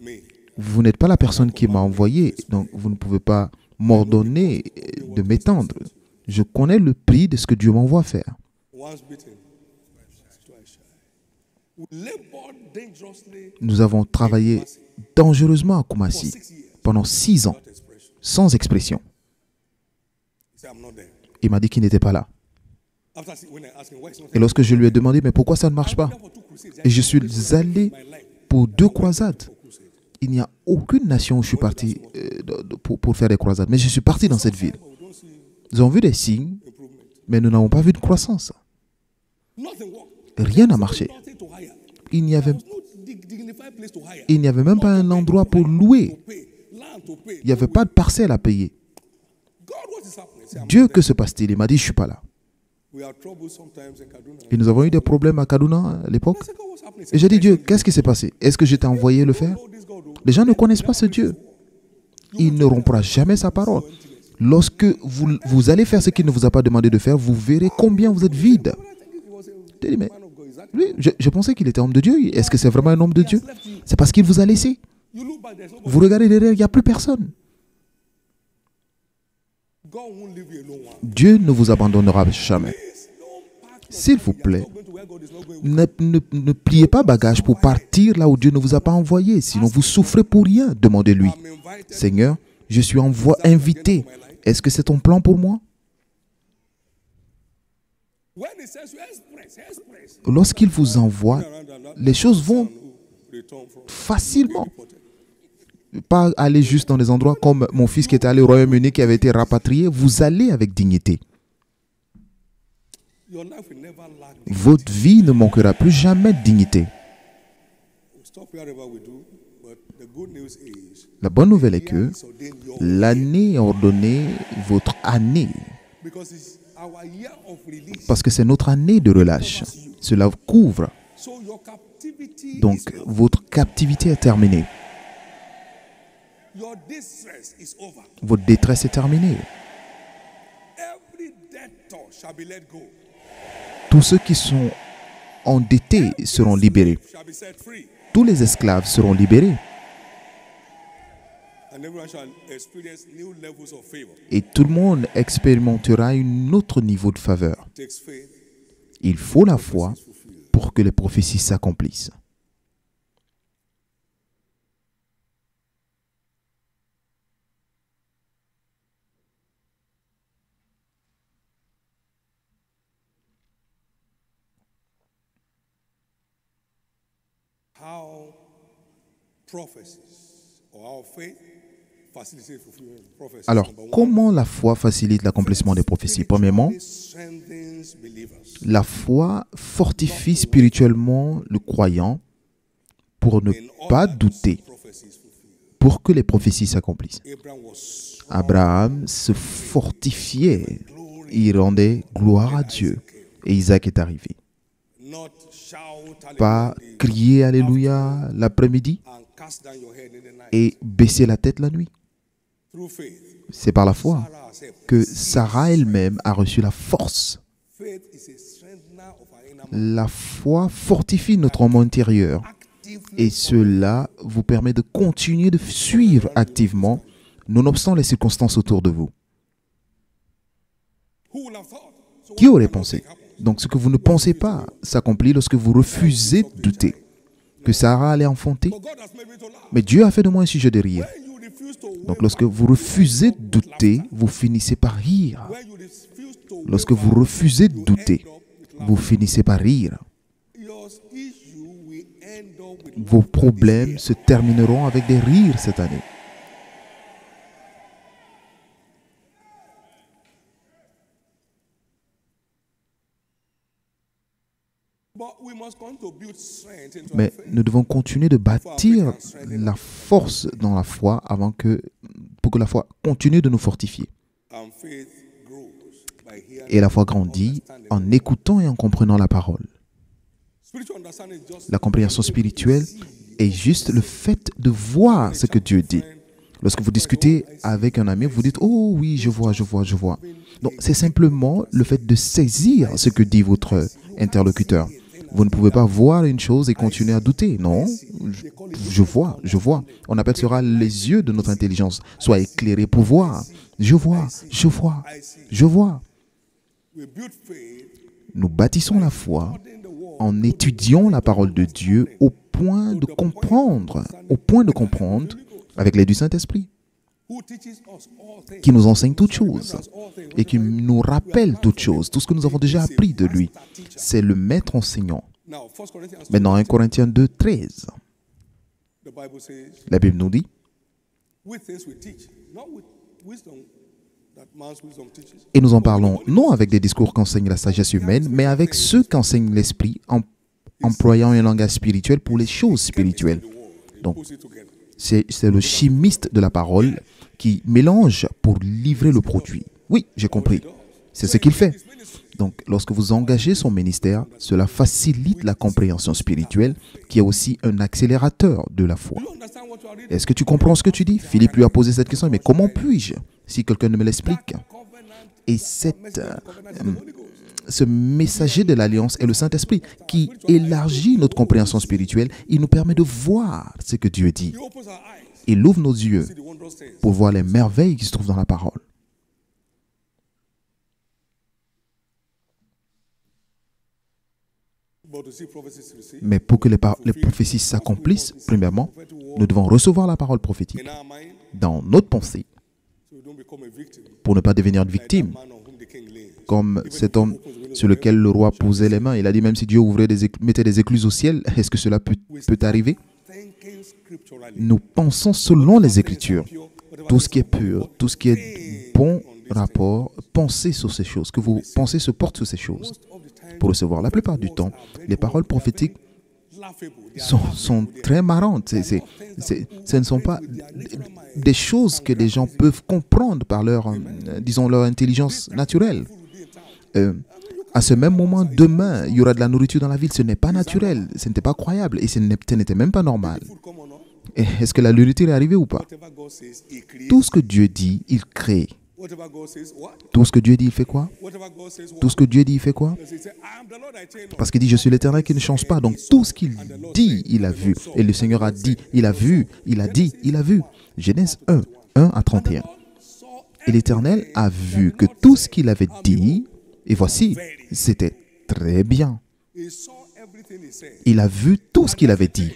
me. vous n'êtes pas la personne qui m'a envoyé, donc vous ne pouvez pas m'ordonner de m'étendre. Je connais le prix de ce que Dieu m'envoie faire. Once beaten, twice shy. We labored dangerously Nous avons travaillé dangereusement à for Kumasi 6 years pendant 6 ans, without expression. sans expression. He said, I'm not there. Il m'a dit qu'il n'était pas là. When I asked him why it's not Et lorsque je lui ai demandé, mais pourquoi ça ne marche pas? for 2 crusades, Et je suis allé pour 2 croisades. Il n'y a aucune nation où je suis parti pour faire des croisades. Mais je suis parti dans cette ville. we don't see Nous avons vu des signes, improvement. mais nous n'avons pas vu de croissance. Nothing worked. Rien n'a marché. Nothing to hire. Il n'y avait, No dignified place to hire. il n'y avait même pas un endroit pour louer. Pay. Land to pay. Il n'y avait pas de parcelle à payer. God, what is happening? Say, I'm Dieu, not que se passe-t-il? Il m'a dit, je ne suis pas là. there. We have trouble sometimes in Kaduna. Et nous avons eu des problèmes à Kaduna à l'époque. I said, God, what's happening? Et j'ai dit, Dieu, qu'est-ce qui s'est passé? Est-ce que je t'ai envoyé le faire? Oh, this God, oh. Les gens ne connaissent pas ce Dieu. Il ne rompra jamais sa parole. Lorsque vous allez faire ce qu'il ne vous a pas demandé de faire, vous verrez combien vous êtes vide. J'ai dit, mais Man of God, is that lui, je pensais qu'il était homme de Dieu. Est-ce que c'est vraiment un homme de Dieu? C'est parce qu'il vous a laissé. you look back, there's nobody. Vous regardez derrière, il n'y a plus personne. God won't leave you alone. Dieu ne vous abandonnera jamais. Please don't pack S'il vous plaît, going to where God is not going. ne pliez pas bagage pour partir là où Dieu ne vous a pas envoyé. Sinon, vous souffrez pour rien. Demandez-lui. I'm invited. Seigneur, je suis invité. Est-ce que c'est ton plan pour moi? When he says you express, Lorsqu'il vous envoie, les choses vont return from facilement. Pas aller juste dans des endroits comme mon fils qui était allé au Royaume-Uni, qui avait été rapatrié. Vous allez avec dignité. your life will never lack. Votre vie ne manquera plus jamais de dignité. We'll stop wherever we do, but the good news is La bonne nouvelle est que it's ordained your l'année est ordonnée votre année. because it's our year of release. Parce que c'est notre année de relâche. Cela couvre. So your captivity Donc, is over. votre captivité est terminée. Your distress is over. Votre détresse est terminée. Every debtor shall be let go. Tous ceux qui sont endettés seront libérés. Shall be set free. Tous les esclaves seront libérés. And everyone shall experience new levels of favor. Et tout le monde expérimentera un autre niveau de faveur. It takes faith. Il faut la foi pour que les prophéties s'accomplissent. How prophecies or our faith facilitate fulfillment of prophecies. Alors, Number one, comment la foi facilite l'accomplissement des prophéties? Premièrement, it strengthens believers. la foi fortifie spirituellement le croyant pour ne pas douter, Prophecies fulfilled. pour que les prophéties s'accomplissent. Abraham was Abraham se fortifiait, il rendait gloire à Dieu. Et Isaac est arrivé. not shout Pas hallelujah crier Alléluia l'après-midi and cast down your head in the night. et baisser la tête la nuit. Through faith, C'est par la foi Sarah herself. que Sarah elle-même a reçu la force. Faith is a strengthener of our inner man. La foi fortifie notre homme intérieur Actively et cela vous permet de continuer de suivre activement, nonobstant les circonstances autour de vous. who would have thought? So Qui what aurait kind of pensé? thing happened? Donc ce que vous ne pensez pas s'accomplit lorsque vous refusez de douter. Que Sarah allait enfanter, But God has made me to laugh. mais Dieu a fait de moi un sujet de rire. When you refuse to Donc waver, lorsque vous refusez de douter, vous finissez par rire. when you refuse to Lorsque vous refusez de douter, vous finissez par rire. your issue will end up with Vos problèmes se termineront avec des rires cette année. Mais nous devons continuer de bâtir la force dans la foi pour que la foi continue de nous fortifier. Et la foi grandit en écoutant et en comprenant la parole. La compréhension spirituelle est juste le fait de voir ce que Dieu dit. Lorsque vous discutez avec un ami, vous dites « Oh oui, je vois, je vois, je vois ». Donc, c'est simplement le fait de saisir ce que dit votre interlocuteur. Vous ne pouvez pas voir une chose et continuer à douter. Non, je vois, je vois. On appelle cela les yeux de notre intelligence. Sois éclairé pour voir. Je vois, je vois, je vois. Nous bâtissons la foi en étudiant la parole de Dieu au point de comprendre avec l'aide du Saint-Esprit, qui nous enseigne toutes choses et qui nous rappelle toutes choses, tout ce que nous avons déjà appris de lui. C'est le maître enseignant. Maintenant, 1 Corinthiens 2, 13, la Bible nous dit, et nous en parlons non avec des discours qu'enseigne la sagesse humaine, mais avec ceux qu'enseigne l'Esprit en employant un langage spirituel pour les choses spirituelles. Donc, c'est le chimiste de la parole qui mélange pour livrer le produit. Oui, j'ai compris. C'est ce qu'il fait. Donc, lorsque vous engagez son ministère, cela facilite la compréhension spirituelle, qui est aussi un accélérateur de la foi. Est-ce que tu comprends ce que tu dis? Philippe lui a posé cette question, mais comment puis-je, si quelqu'un ne me l'explique? Et ce messager de l'Alliance est le Saint-Esprit qui élargit notre compréhension spirituelle. Il nous permet de voir ce que Dieu dit. Il ouvre nos yeux pour voir les merveilles qui se trouvent dans la parole. Mais pour que les prophéties s'accomplissent, premièrement, nous devons recevoir la parole prophétique dans notre pensée pour ne pas devenir une victime. Comme cet homme sur lequel le roi posait les mains. Il a dit, même si Dieu mettait des écluses au ciel, est-ce que cela peut arriver? Nous pensons selon les Écritures. Tout ce qui est pur, tout ce qui est bon rapport, pensez sur ces choses. Que vos pensées se portent sur ces choses. Pour recevoir, la plupart du temps, les paroles prophétiques sont très marrantes. Ce ne sont pas des choses que les gens peuvent comprendre par leur intelligence naturelle. À ce même moment, demain, il y aura de la nourriture dans la ville. Ce n'est pas naturel, ce n'était pas croyable et ce n'était même pas normal. Est-ce que la nourriture est arrivée ou pas? Tout ce que Dieu dit, il crée. Tout ce que Dieu dit, il fait quoi? Tout ce que Dieu dit, il fait quoi? Parce qu'il dit, je suis l'Éternel qui ne change pas. Donc tout ce qu'il dit, il a vu. Et le Seigneur a dit, il a vu, il a dit, il a vu. Genèse 1, 1 à 31. Et l'Éternel a vu que tout ce qu'il avait dit, et voici, c'était très bien. Il a vu tout ce qu'il avait dit.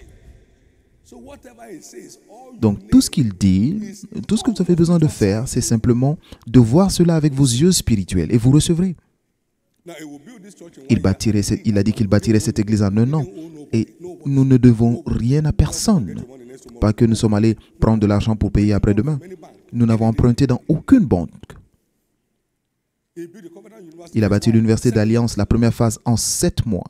Donc, tout ce qu'il dit, tout ce que vous avez besoin de faire, c'est simplement de voir cela avec vos yeux spirituels et vous recevrez. Il a dit qu'il bâtirait cette église en 1 an et nous ne devons rien à personne. Pas que nous sommes allés prendre de l'argent pour payer après-demain. Nous n'avons emprunté dans aucune banque. Il a bâti l'université d'Alliance, la première phase, en 7 mois.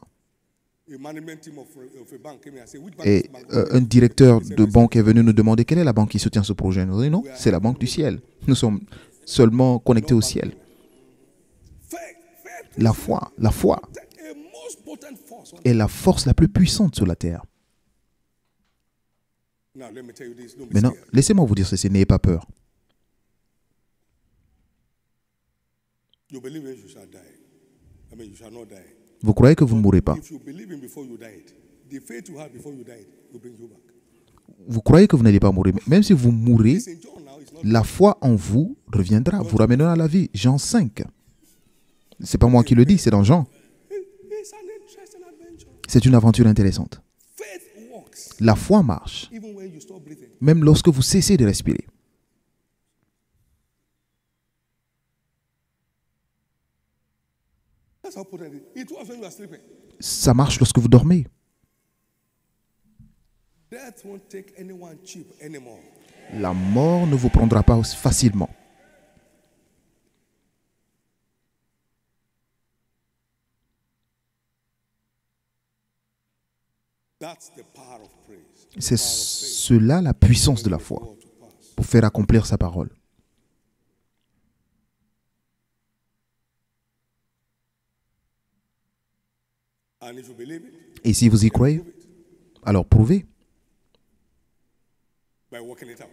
Et un directeur de banque est venu nous demander quelle est la banque qui soutient ce projet. Nous avons dit non, c'est la banque du ciel. Nous sommes seulement connectés au ciel. La foi est la force la plus puissante sur la terre. Maintenant, laissez-moi vous dire ceci, n'ayez pas peur. Vous croyez que vous ne mourrez pas. Vous croyez que vous n'allez pas mourir. Même si vous mourrez, la foi en vous reviendra, vous ramènera à la vie. Jean 5. Ce n'est pas moi qui le dis, c'est dans Jean. C'est une aventure intéressante. La foi marche, même lorsque vous cessez de respirer. Ça marche lorsque vous dormez. La mort ne vous prendra pas facilement. That's the power of praise. C'est cela la puissance de la foi God to pass. pour faire accomplir sa parole. And if you believe it, Et si vous y croyez, alors prouvez by working it out,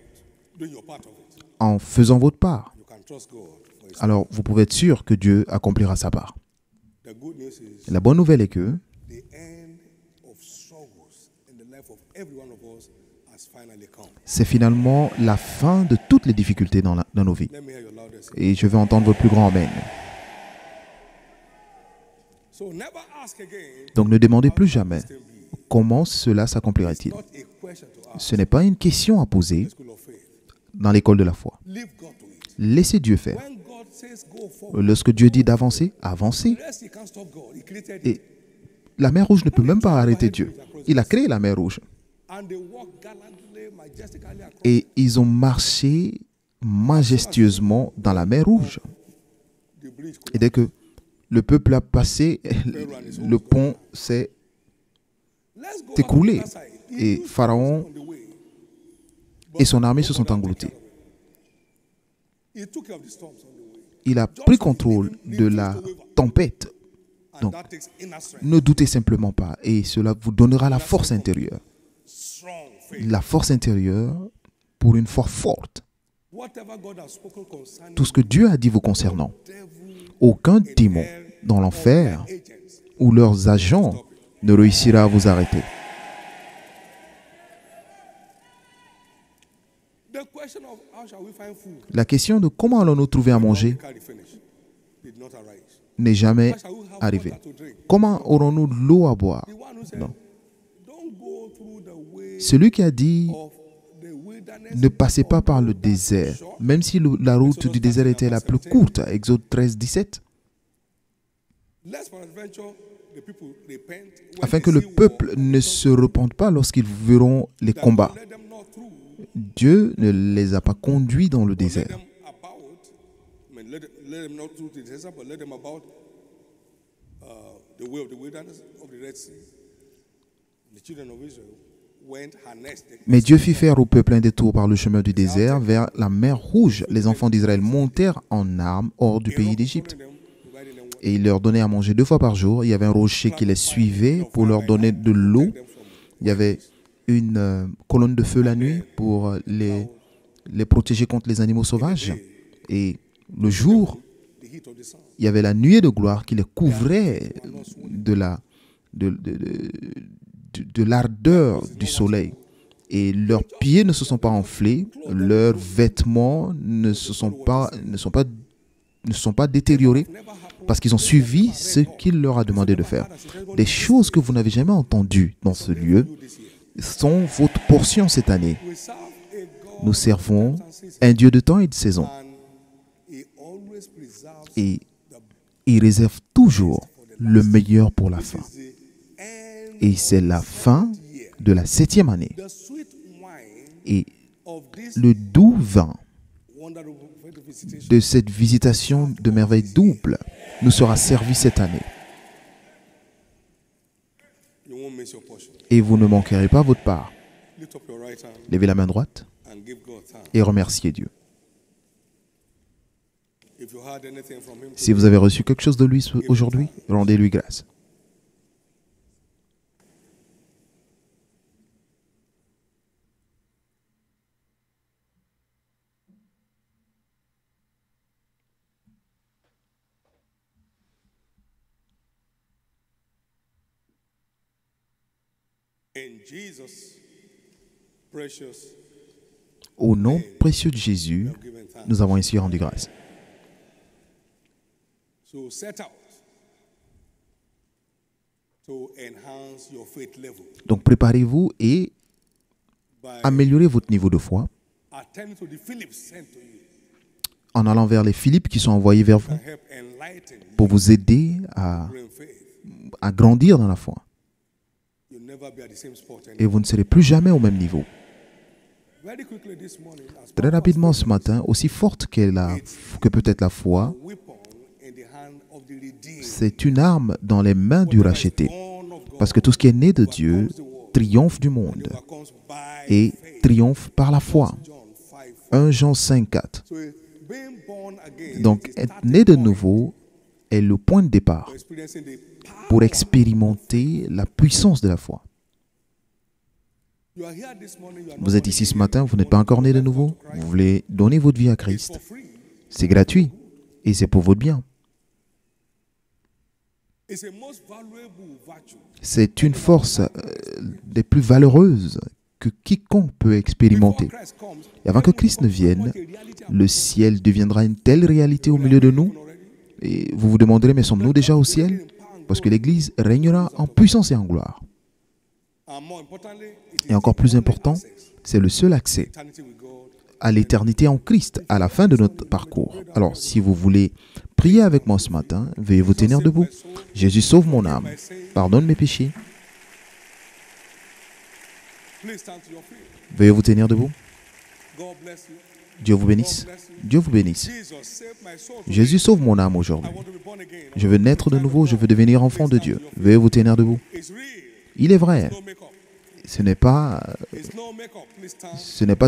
doing your part of it, en faisant votre part. you can trust God for His. Alors vous pouvez être sûr que Dieu accomplira sa part. The good news is La bonne nouvelle est que the end of struggles in the life of every one of us has finally come. c'est finalement la fin de toutes les difficultés dans nos vies. Let me hear your loudest. Et je veux entendre votre plus grand Amen. So never ask again. Donc ne demandez plus jamais comment cela s'accomplira-t-il. Not a question to ask. Ce n'est pas une question à poser School of faith. dans l'école de la foi. Leave God to it. Laissez Dieu faire. When God says go forward, Lorsque Dieu dit d'avancer, avancez. rest He can't stop God. He created Et it. la mer Rouge ne peut même pas arrêter Dieu. Il a créé la mer Rouge. And they walk gallantly, majestically across. Et ils ont marché majestueusement dans la mer Rouge. The bridge Et dès que le peuple a passé, le pont s'est Let's go écroulé. on the other side. He Et used Pharaon on the way. et son armée se sont engloutis. He took care of the storms on the way. Il a pris contrôle de la tempête. And Donc, that takes inner strength, ne doutez simplement pas. Et cela vous donnera la force intérieure. strong faith. La force intérieure pour une foi forte. Whatever God has spoken concerning Tout ce que Dieu a dit vous concernant, devil, aucun démon dans l'enfer agents, ou leurs agents ne réussira à vous arrêter. the question of how shall we find food La question de comment allons-nous trouver à manger carry finish did not arise. n'est jamais How shall we have arrivée. water to drink? Comment aurons-nous de l'eau à boire? The one who said, Non. don't go through the way Celui qui a dit of the wilderness. ne passez pas par le désert, même si la route du désert était la plus courte, Exode 13, 17, Lest peradventure the people repent when afin they que le see peuple war, ne se repente pas lorsqu'ils verront les that combats. let them not through, Dieu ne les a pas conduits dans le but let désert. them about. I mean, let them not through the desert, but let them about the way of the wilderness of the Red Sea. The children of Israel went harnessed. Mais Dieu fit faire au peuple un détour par le chemin du désert vers la mer Rouge. Les enfants d'Israël montèrent en armes hors du pays d'Égypte. Et il leur donnait à manger 2 fois par jour. Il y avait un rocher qui les suivait pour leur donner de l'eau. Il y avait une colonne de feu la nuit pour les protéger contre les animaux sauvages. Et le jour, The heat of the sun. il y avait la nuée de gloire qui les couvrait de l'ardeur du soleil. Et leurs pieds ne se sont pas enflés, leurs vêtements ne sont pas détériorés parce qu'ils ont suivi ce qu'il leur a demandé de faire. Des choses que vous n'avez jamais entendues dans ce lieu sont votre portion cette année. We serve a God Nous servons un Dieu de temps et de saison. and He always preserves Et il réserve toujours le meilleur pour la fin. the end Et c'est la fin de la 7e année. the sweet wine Et of this le doux vin wonderful visitation. de cette visitation de merveille double nous sera servi cette année. You won't miss your portion. Et vous ne manquerez pas votre part. Lift up your right hand Levez la main droite and give God thanks. et remerciez Dieu. If you heard anything from Him, Si vous avez reçu quelque chose de lui aujourd'hui, rendez-lui grâce. in Jesus' precious, Au nom précieux de Jésus, we have given thanks. nous avons ainsi rendu grâce. So set out to enhance your faith level Donc préparez-vous et by améliorez votre niveau de foi attending to the Philips sent to you. en allant vers les Philippes qui sont envoyés vers vous Can help enlighten pour vous aider à you in faith. grandir dans la foi. You'll never be at the same spot Et anymore. vous ne serez plus jamais au même niveau. Very quickly this morning, as Très rapidement ce matin, aussi forte que peut être la foi, weapon in the hand of the redeemed. c'est une arme dans les mains du racheté. Born of God, Parce que tout ce qui est né de Dieu the world, triomphe du monde et triomphe par la foi. 1 Jean 5, 4. Donc, être né de nouveau est le point de départ pour expérimenter la puissance de la foi. Vous êtes ici ce matin, vous n'êtes pas encore né de nouveau, vous voulez donner votre vie à Christ. C'est gratuit et c'est pour votre bien. C'est une force des plus valeureuses que quiconque peut expérimenter. Et avant que Christ ne vienne, le ciel deviendra une telle réalité au milieu de nous. Et vous vous demanderez, mais sommes-nous déjà au ciel? Parce que l'Église régnera en puissance et en gloire. Et encore plus important, c'est le seul accès à l'éternité en Christ, à la fin de notre parcours. Alors, si vous voulez prier avec moi ce matin, veuillez vous tenir debout. Jésus, sauve mon âme, pardonne mes péchés. Veuillez vous tenir debout. Dieu vous bénisse. Dieu vous bénisse. Jésus, sauve mon âme aujourd'hui. Je veux naître de nouveau, je veux devenir enfant de Dieu. Veuillez vous tenir debout. Il est vrai. Ce n'est pas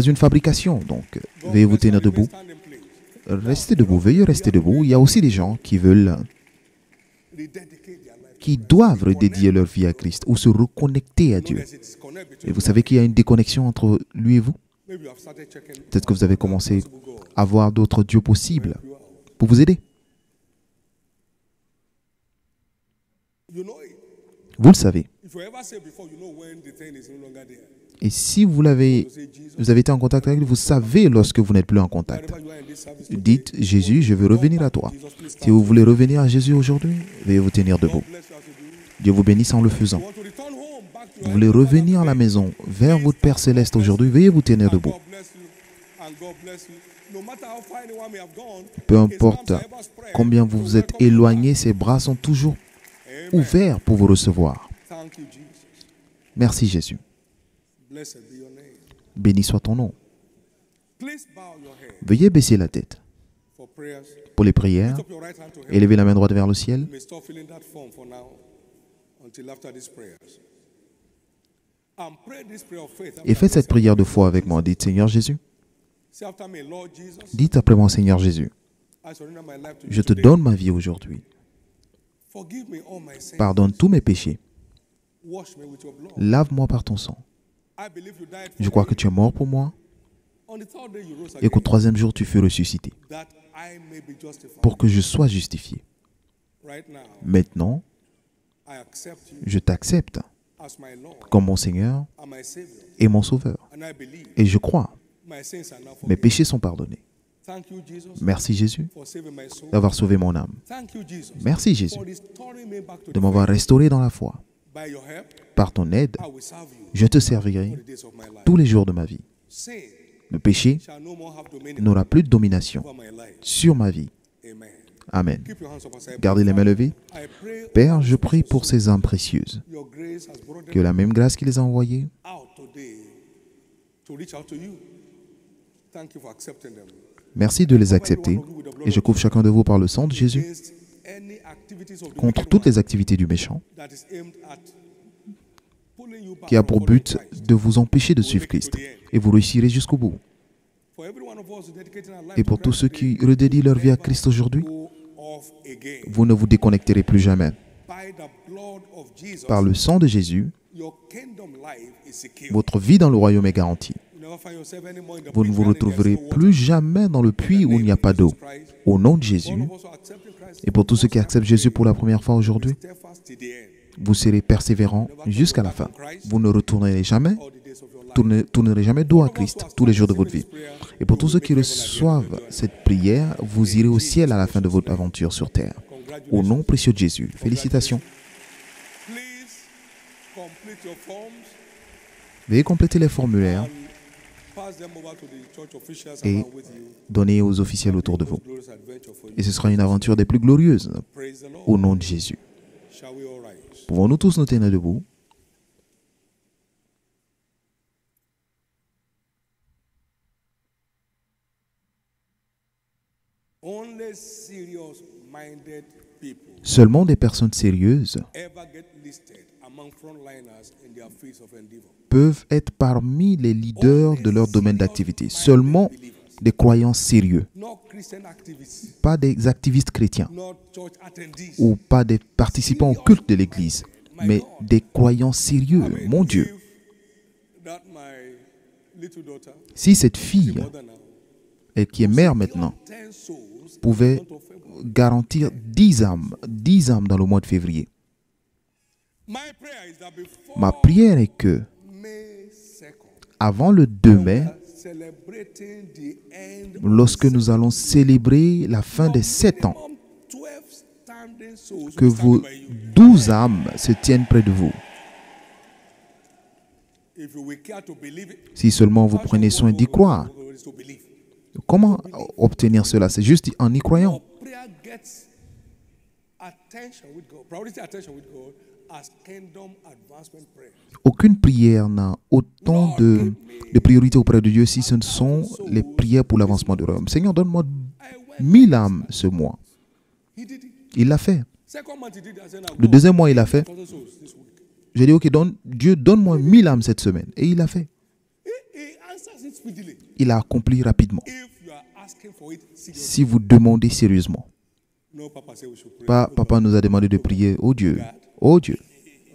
une fabrication, donc veuillez vous tenir debout. Restez debout, veuillez rester debout. Il y a aussi des gens qui doivent redédier leur vie à Christ ou se reconnecter à Dieu. Et vous savez qu'il y a une déconnexion entre lui et vous. Peut-être que vous avez commencé à voir d'autres dieux possibles pour vous aider. Vous le savez. Et si vous avez été en contact avec lui, vous savez lorsque vous n'êtes plus en contact. Dites, Jésus, je veux revenir à toi. Si vous voulez revenir à Jésus aujourd'hui, veuillez vous tenir debout. Dieu vous bénisse en le faisant. Vous voulez revenir à la maison vers votre Père Céleste aujourd'hui, veuillez vous tenir debout. Peu importe combien vous vous êtes éloigné, ses bras sont toujours ouverts pour vous recevoir. Merci Jésus. Béni soit ton nom. Veuillez baisser la tête. Pour les prières, élevez la main droite vers le ciel. Et faites cette prière de foi avec moi. Dites, Seigneur Jésus. Dites après moi, Seigneur Jésus. Je te donne ma vie aujourd'hui. Pardonne tous mes péchés. Lave-moi par ton sang. Je crois que tu es mort pour moi et qu'au troisième jour, tu fus ressuscité pour que je sois justifié. Maintenant, je t'accepte comme mon Seigneur et mon Sauveur. Et je crois, mes péchés sont pardonnés. Merci Jésus d'avoir sauvé mon âme. Merci Jésus de m'avoir restauré dans la foi. Par ton aide, je te servirai tous les jours de ma vie. Le péché n'aura plus de domination sur ma vie. Amen. Gardez les mains levées. Père, je prie pour ces âmes précieuses. Que la même grâce qui les a envoyées merci de les accepter et je couvre chacun de vous par le sang de Jésus contre toutes les activités du méchant qui a pour but de vous empêcher de suivre Christ et vous réussirez jusqu'au bout. Et pour tous ceux qui redédient leur vie à Christ aujourd'hui, vous ne vous déconnecterez plus jamais. Par le sang de Jésus, votre vie dans le royaume est garantie. Vous ne vous retrouverez plus jamais dans le puits où il n'y a pas d'eau. Au nom de Jésus, et pour tous ceux qui acceptent Jésus pour la première fois aujourd'hui, vous serez persévérants jusqu'à la fin. Vous ne retournerez jamais, tournerez jamais dos à Christ tous les jours de votre vie. Et pour tous ceux qui reçoivent cette prière, vous irez au ciel à la fin de votre aventure sur terre. Au nom précieux de Jésus. Félicitations. Veuillez compléter les formulaires et donner aux officiels autour de vous. Et ce sera une aventure des plus glorieuses. Au nom de Jésus. Pouvons-nous tous nous tenir debout? Seulement des personnes sérieuses ever get listed among frontliners in their fields of endeavor. peuvent être parmi les leaders de leur domaine d'activité. Seulement des croyants sérieux, Not Christian activists, pas des activistes chrétiens not church attendees. ou pas des participants au culte de l'Église, mais des croyants sérieux. Mon Dieu, If that my little daughter, si cette fille, mother now, elle qui est mère maintenant, 10 souls pouvait out of February. garantir 10 âmes dans le mois de février. My prayer is that before Ma prière est que, May 2nd, avant le 2 mai, celebrating the end lorsque nous allons célébrer la fin des 7 ans, minimum 12 standing souls que will stand vos by you. 12 âmes se tiennent près de vous. If you will care to believe it, Si seulement vous prenez soin d'y croire. to believe. Comment obtenir cela? C'est juste en y croyant. Your prayer gets attention with God, priority attention with God as kingdom advancement prayer. Aucune prière n'a autant de priorité auprès de Dieu si ce ne sont les prières pour l'avancement du royaume. Seigneur, donne-moi 1000 âmes ce mois. He did it. Il l'a fait. Second month he did it. I said, now Le God, deuxième mois, il l'a fait. 1,000 souls this week. J'ai dit, ok, Dieu, donne-moi 1000 âmes cette semaine. Et il l'a fait. He answers it speedily. Il a accompli rapidement. If you are asking for it seriously. Si vous demandez sérieusement. No, Papa said we should pray. Papa nous a demandé de prier. Oh Dieu, oh Dieu,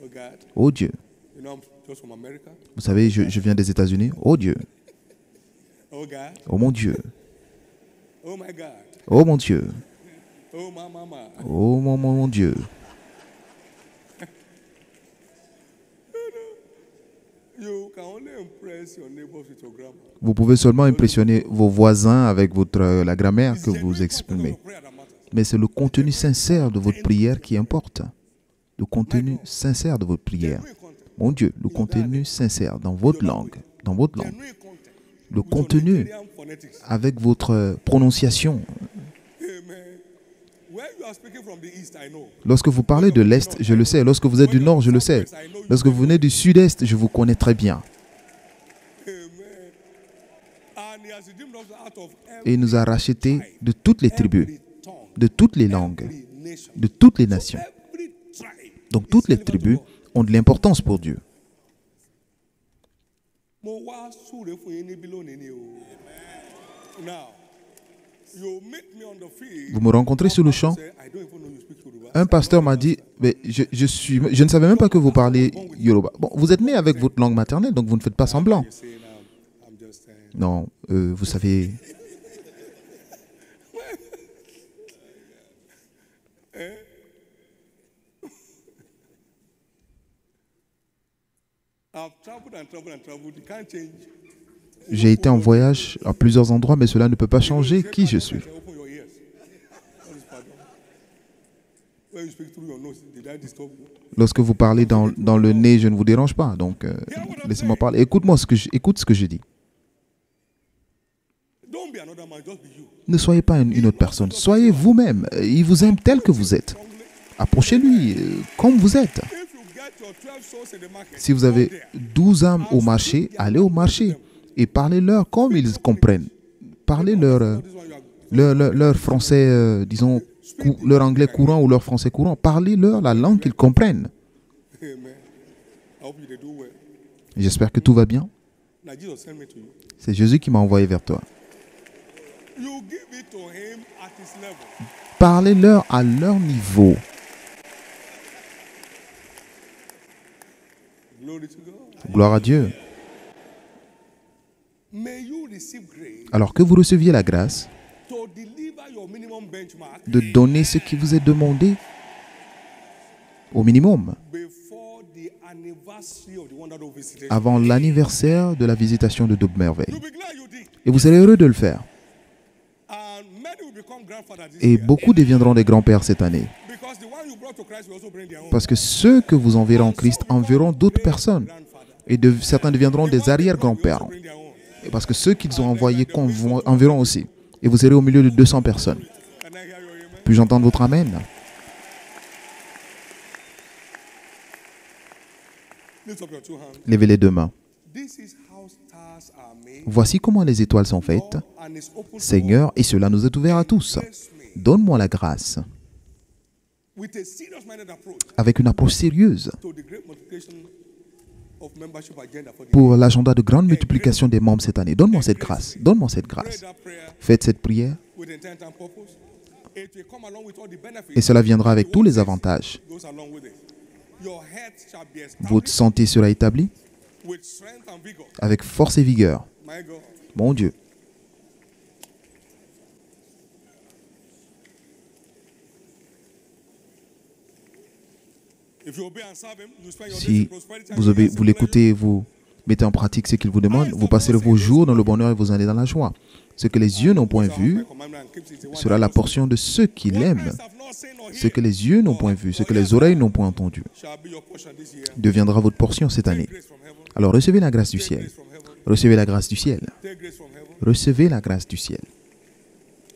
Oh God. oh Dieu. You know, I'm just from America. Vous savez, je viens des États-Unis. Oh Dieu, Oh God. oh mon Dieu, Oh my God. oh mon Dieu, Oh my mama. oh mon Dieu. You can only impress your neighbors with your grammar. Vous pouvez seulement impressionner vos voisins avec la grammaire que vous exprimez. Prayer that matters. Mais c'est le contenu sincère de votre prière qui importe. Le contenu sincère de votre prière. Mon Dieu, le contenu sincère dans votre langue. Dans votre langue. Genuine content. Le contenu Nigerian phonetics. avec votre prononciation. Amen. Where you are speaking from the east, I know. Lorsque vous parlez de l'Est, je le sais. Lorsque vous êtes du Nord, je le sais. Lorsque vous venez du Sud-Est, je vous connais très bien. Amen. And he has redeemed us out of Et il nous a rachetés de toutes les tribus, every tongue, de toutes les langues, every nation. de toutes les nations. Every tribe. Donc toutes les tribus ont de l'importance pour Dieu. Mo wá súre fún yín níbí lónìí ni o. Now, you meet me on the field. Vous me rencontrez sur le champ. Say, I don't even know you speak Yoruba. Un pasteur m'a dit, mais je ne savais même pas que vous parliez Yoruba. Bon, vous êtes né avec votre langue maternelle, donc vous ne faites pas semblant. You say now, I'm just saying. Non, vous savez, I've traveled and traveled and traveled. You can't change. j'ai été en voyage à plusieurs endroits, mais cela ne peut pas changer qui je suis. Open your ears. What is pardon? When you speak through your nose, did I disturb you? Lorsque vous parlez dans le nez, je ne vous dérange pas, donc laissez-moi parler. Écoute ce que je dis. Don't be another man, just be you. Ne soyez pas une autre personne, soyez vous-même. Il vous aime tel que vous êtes. Approchez-lui comme vous êtes. If you get your 12 souls in the market, Si vous avez 12 âmes au marché, allez au marché et parlez-leur comme ils comprennent. Parlez leur français, disons, leur anglais courant ou leur français courant. Parlez-leur la langue qu'ils comprennent. amen. I hope you they do well. J'espère que tout va bien. Now Jesus sent me to you. C'est Jésus qui m'a envoyé vers toi. You give it to him at his level. Parlez-leur à leur niveau. Glory to God. Gloire à Dieu. May you receive grace Alors que vous receviez la grâce to deliver your minimum benchmark de donner ce qui vous est demandé au minimum before the anniversary of the wonderful visitation. avant l'anniversaire de la visitation de Double Merveille. You'll be glad you did. Et vous serez heureux de le faire. And many will become grandfathers this Et year. beaucoup deviendront des grands-pères cette année. Because the one you brought to Christ will also bring their own. Parce que ceux que vous enverrez en Christ enverront d'autres personnes. Et certains deviendront des arrière-grands-pères. Bring their own. Et parce que ceux qu'ils ont envoyés enverront aussi. Et vous serez au milieu de 200 personnes. Can I hear your amen? Puis-je entendre votre amen? Lift up your two hands. Levez les deux mains. This is how stars are made. Voici comment les étoiles sont faites. And it's open to Seigneur, et cela nous est ouvert à tous. all. Bless me Donne-moi la grâce with a serious-minded approach avec une approche sérieuse to the great multiplication of membership agenda for the pour l'agenda de grande multiplication des membres cette année. Donne-moi cette grâce. Donne-moi cette Pray grâce. that prayer Faites cette prière with intent and purpose. It will come along with all the benefits et cela viendra avec tous les avantages. goes along with it. Your health shall be Votre established santé sera établie with strength and vigor. avec force et vigueur. My God. Mon Dieu. If you obey and serve him, you spend your days Si in prosperity and vous, your years in vous l'écoutez, vous mettez en pratique ce qu'il vous demande, vous passerez vos jours dans le bonheur et vos années dans la joie. Ce que les yeux n'ont point vu sera la portion de ceux qui l'aiment. Ce que les yeux n'ont point vu, ce que les oreilles n'ont point entendu, shall be your portion this year. deviendra votre portion cette année. Grace from heaven. Alors recevez la grâce du ciel. Grace from heaven. Recevez la grâce du ciel. Take grace from heaven. Recevez la grâce du ciel.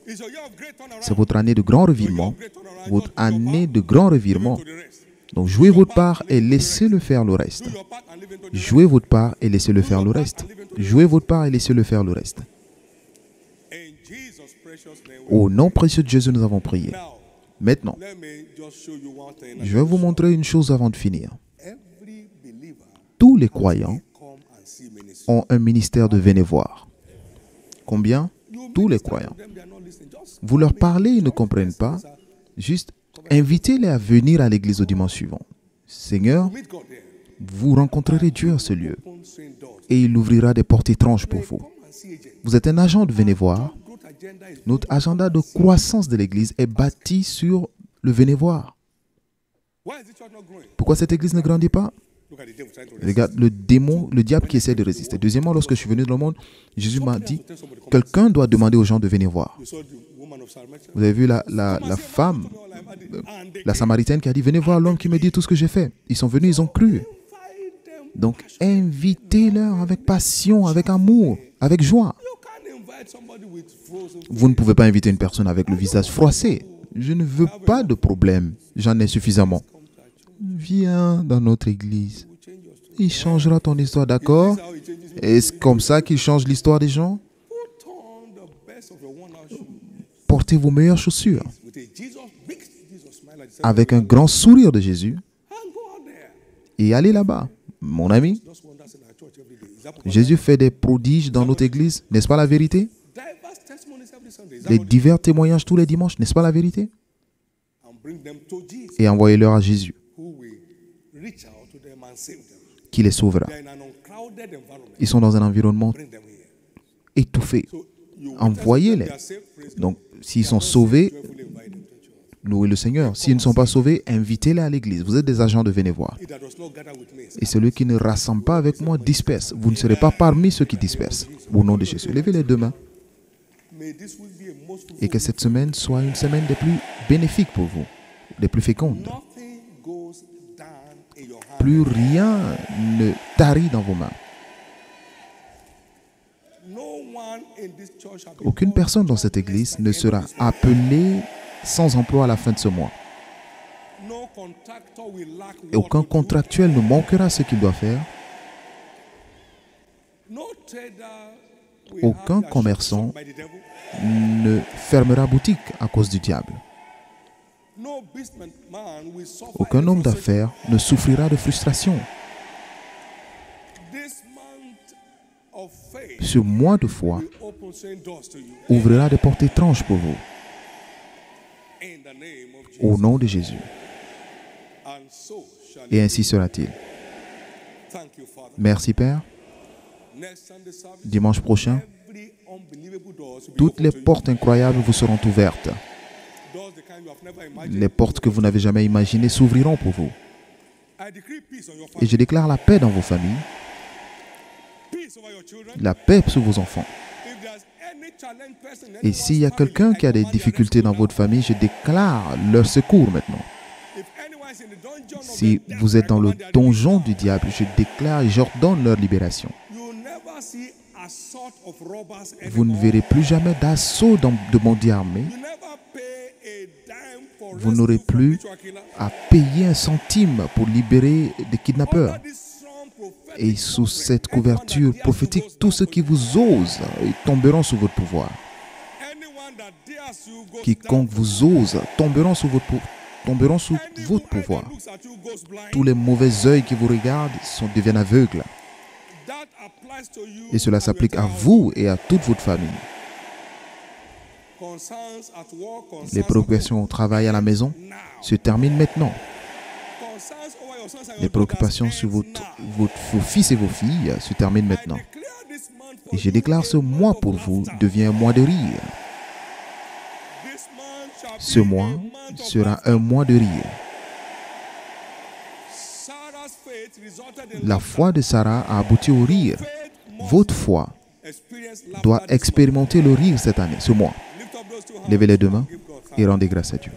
It's your year of great turnaround. C'est votre année de grand revirement. Votre année de grand revirement. To the rest. Donc jouez votre part et laissez-le faire le reste. Do your part and live into the Jouez votre part et laissez-le faire le reste. Jouez votre part et laissez-le faire le reste. In Jesus' precious name. Au nom précieux de Jésus, nous avons prié. Now, Maintenant, let me just show you one thing. je vais vous montrer une chose avant de finir. Every believer Tous les croyants come and see ministry. ont un ministère de venez voir. Combien? Tous les croyants. Them, they are not listening. Just Vous leur parlez, ils ne comprennent pas. Juste invitez-les à venir à l'église au dimanche suivant. Seigneur, meet God there. vous rencontrerez Dieu à ce lieu Open swing doors. et il ouvrira des portes étranges pour vous. Come and see agent. Vous êtes un agent de venez voir. Growth agenda is Notre agenda de croissance de l'église est bâti sur le venez voir. why is the church not growing? Pourquoi cette église ne grandit pas? Look at the devil trying to resist. Regarde le démon, le diable qui essaie de résister. Deuxièmement, lorsque je suis venu dans le monde, Jésus m'a dit, quelqu'un doit demander aux gens de venir voir. You saw the woman of Samaritan. Vous avez vu la femme, la Samaritaine qui a dit, venez voir l'homme qui me dit tout ce que j'ai fait. Ils sont venus, ils ont cru. Invite them. Donc, invitez-leur avec passion, avec amour, avec joie. You can't invite somebody with frozen. Vous ne pouvez pas inviter une personne avec le visage froissé. Je ne veux pas de problème. J'en ai suffisamment. Viens dans notre église. Il changera ton histoire, d'accord? How he changes it. Est-ce comme ça qu'il change l'histoire des gens? Put on the best of your one-hour shoe Portez vos meilleures chaussures with a big Jesus smile at the center avec un grand sourire de Jésus and go out there. et allez là-bas. Mon ami, Just wonders in our church every day. Is that Jésus fait des prodiges dans notre église, n'est-ce pas la vérité? diverse testimonies every Sunday? Is that Les not divers témoignages tous les dimanches, n'est-ce pas la vérité? and bring them to Jesus, Et envoyez-leur à Jésus, who will reach out to them and save them. qui les sauvera. They're in an uncrowded environment. Ils sont dans un environnement Bring them here. étouffé. So you Envoyez-les. they are saved, praise God. Donc, s'ils sont sauvés, Joyfully invite them to church. louez le Seigneur. S'ils ne sont pas sauvés, invitez-les à l'église. Vous êtes des agents de venez voir. He that does not gather with me. Et celui qui ne rassemble pas avec moi disperse. Vous ne serez pas parmi ceux qui dispersent. Au nom de Jésus. Levez les deux mains. May this week be a most fruitful Et que cette semaine soit une semaine des plus bénéfiques pour vous, des plus fécondes. Nothing goes down in your hand. Plus rien ne tarit dans vos mains. No one in this church shall be Aucune personne dans cette église ne sera appelée sans emploi à la fin de ce mois. no contractor will lack Et aucun work to do. contractuel ne manquera ce qu'il doit faire. No trader will Aucun have their commerçant shop by the devil. ne fermera boutique à cause du diable. No businessman will suffer Aucun any homme frustration. d'affaires ne souffrira de frustration. This month of faith Ce mois de foi will open certain doors to you. ouvrira des portes étranges pour vous. In the name of Jesus. Au nom de Jésus. And so shall Et it ainsi sera-t-il. be. Thank you, Father. Merci Père. Next Sunday service, Dimanche prochain, every unbelievable doors will be toutes les open to you. portes incroyables vous seront ouvertes. Doors the kind you have never imagined. Les portes que vous n'avez jamais imaginées s'ouvriront pour vous. I decree peace on your Et family, je déclare la paix dans vos familles, peace over your children. la paix sur vos enfants. If there's any challenge person in Et anyone's s'il y a family, quelqu'un I qui a des command their difficultés dans rescue votre famille, je déclare leur secours maintenant. now. If anyone is in the dungeon of Si the devil, vous I êtes dans le command their donjon release du diable, je déclare et j'ordonne leur libération. now. You never see assault of robbers Vous ne anymore. verrez plus jamais d'assaut de bandits armés. You never pay a dime for Vous n'aurez rescue from plus ritual killer. à payer un centime pour libérer des kidnappeurs. Under this strong prophetic Et sous covering, cette anyone couverture that dares prophétique, to go tous ceux qui vous osent tomberont sous votre pouvoir. anyone that dares to go Quiconque down, vous ose tomberont sous votre tomberont sous votre pouvoir. Tous les mauvais œils qui vous regardent deviennent aveugles. Et cela s'applique à vous et à toute votre famille. Les préoccupations au travail, à la maison, se terminent maintenant. Les préoccupations sur vos fils et vos filles se terminent maintenant. Et je déclare ce mois pour vous devient un mois de rire. Ce mois sera un mois de rire. La foi de Sarah a abouti au rire. Votre foi doit expérimenter le rire cette année, ce mois. Levez les deux mains et rendez grâce à Dieu.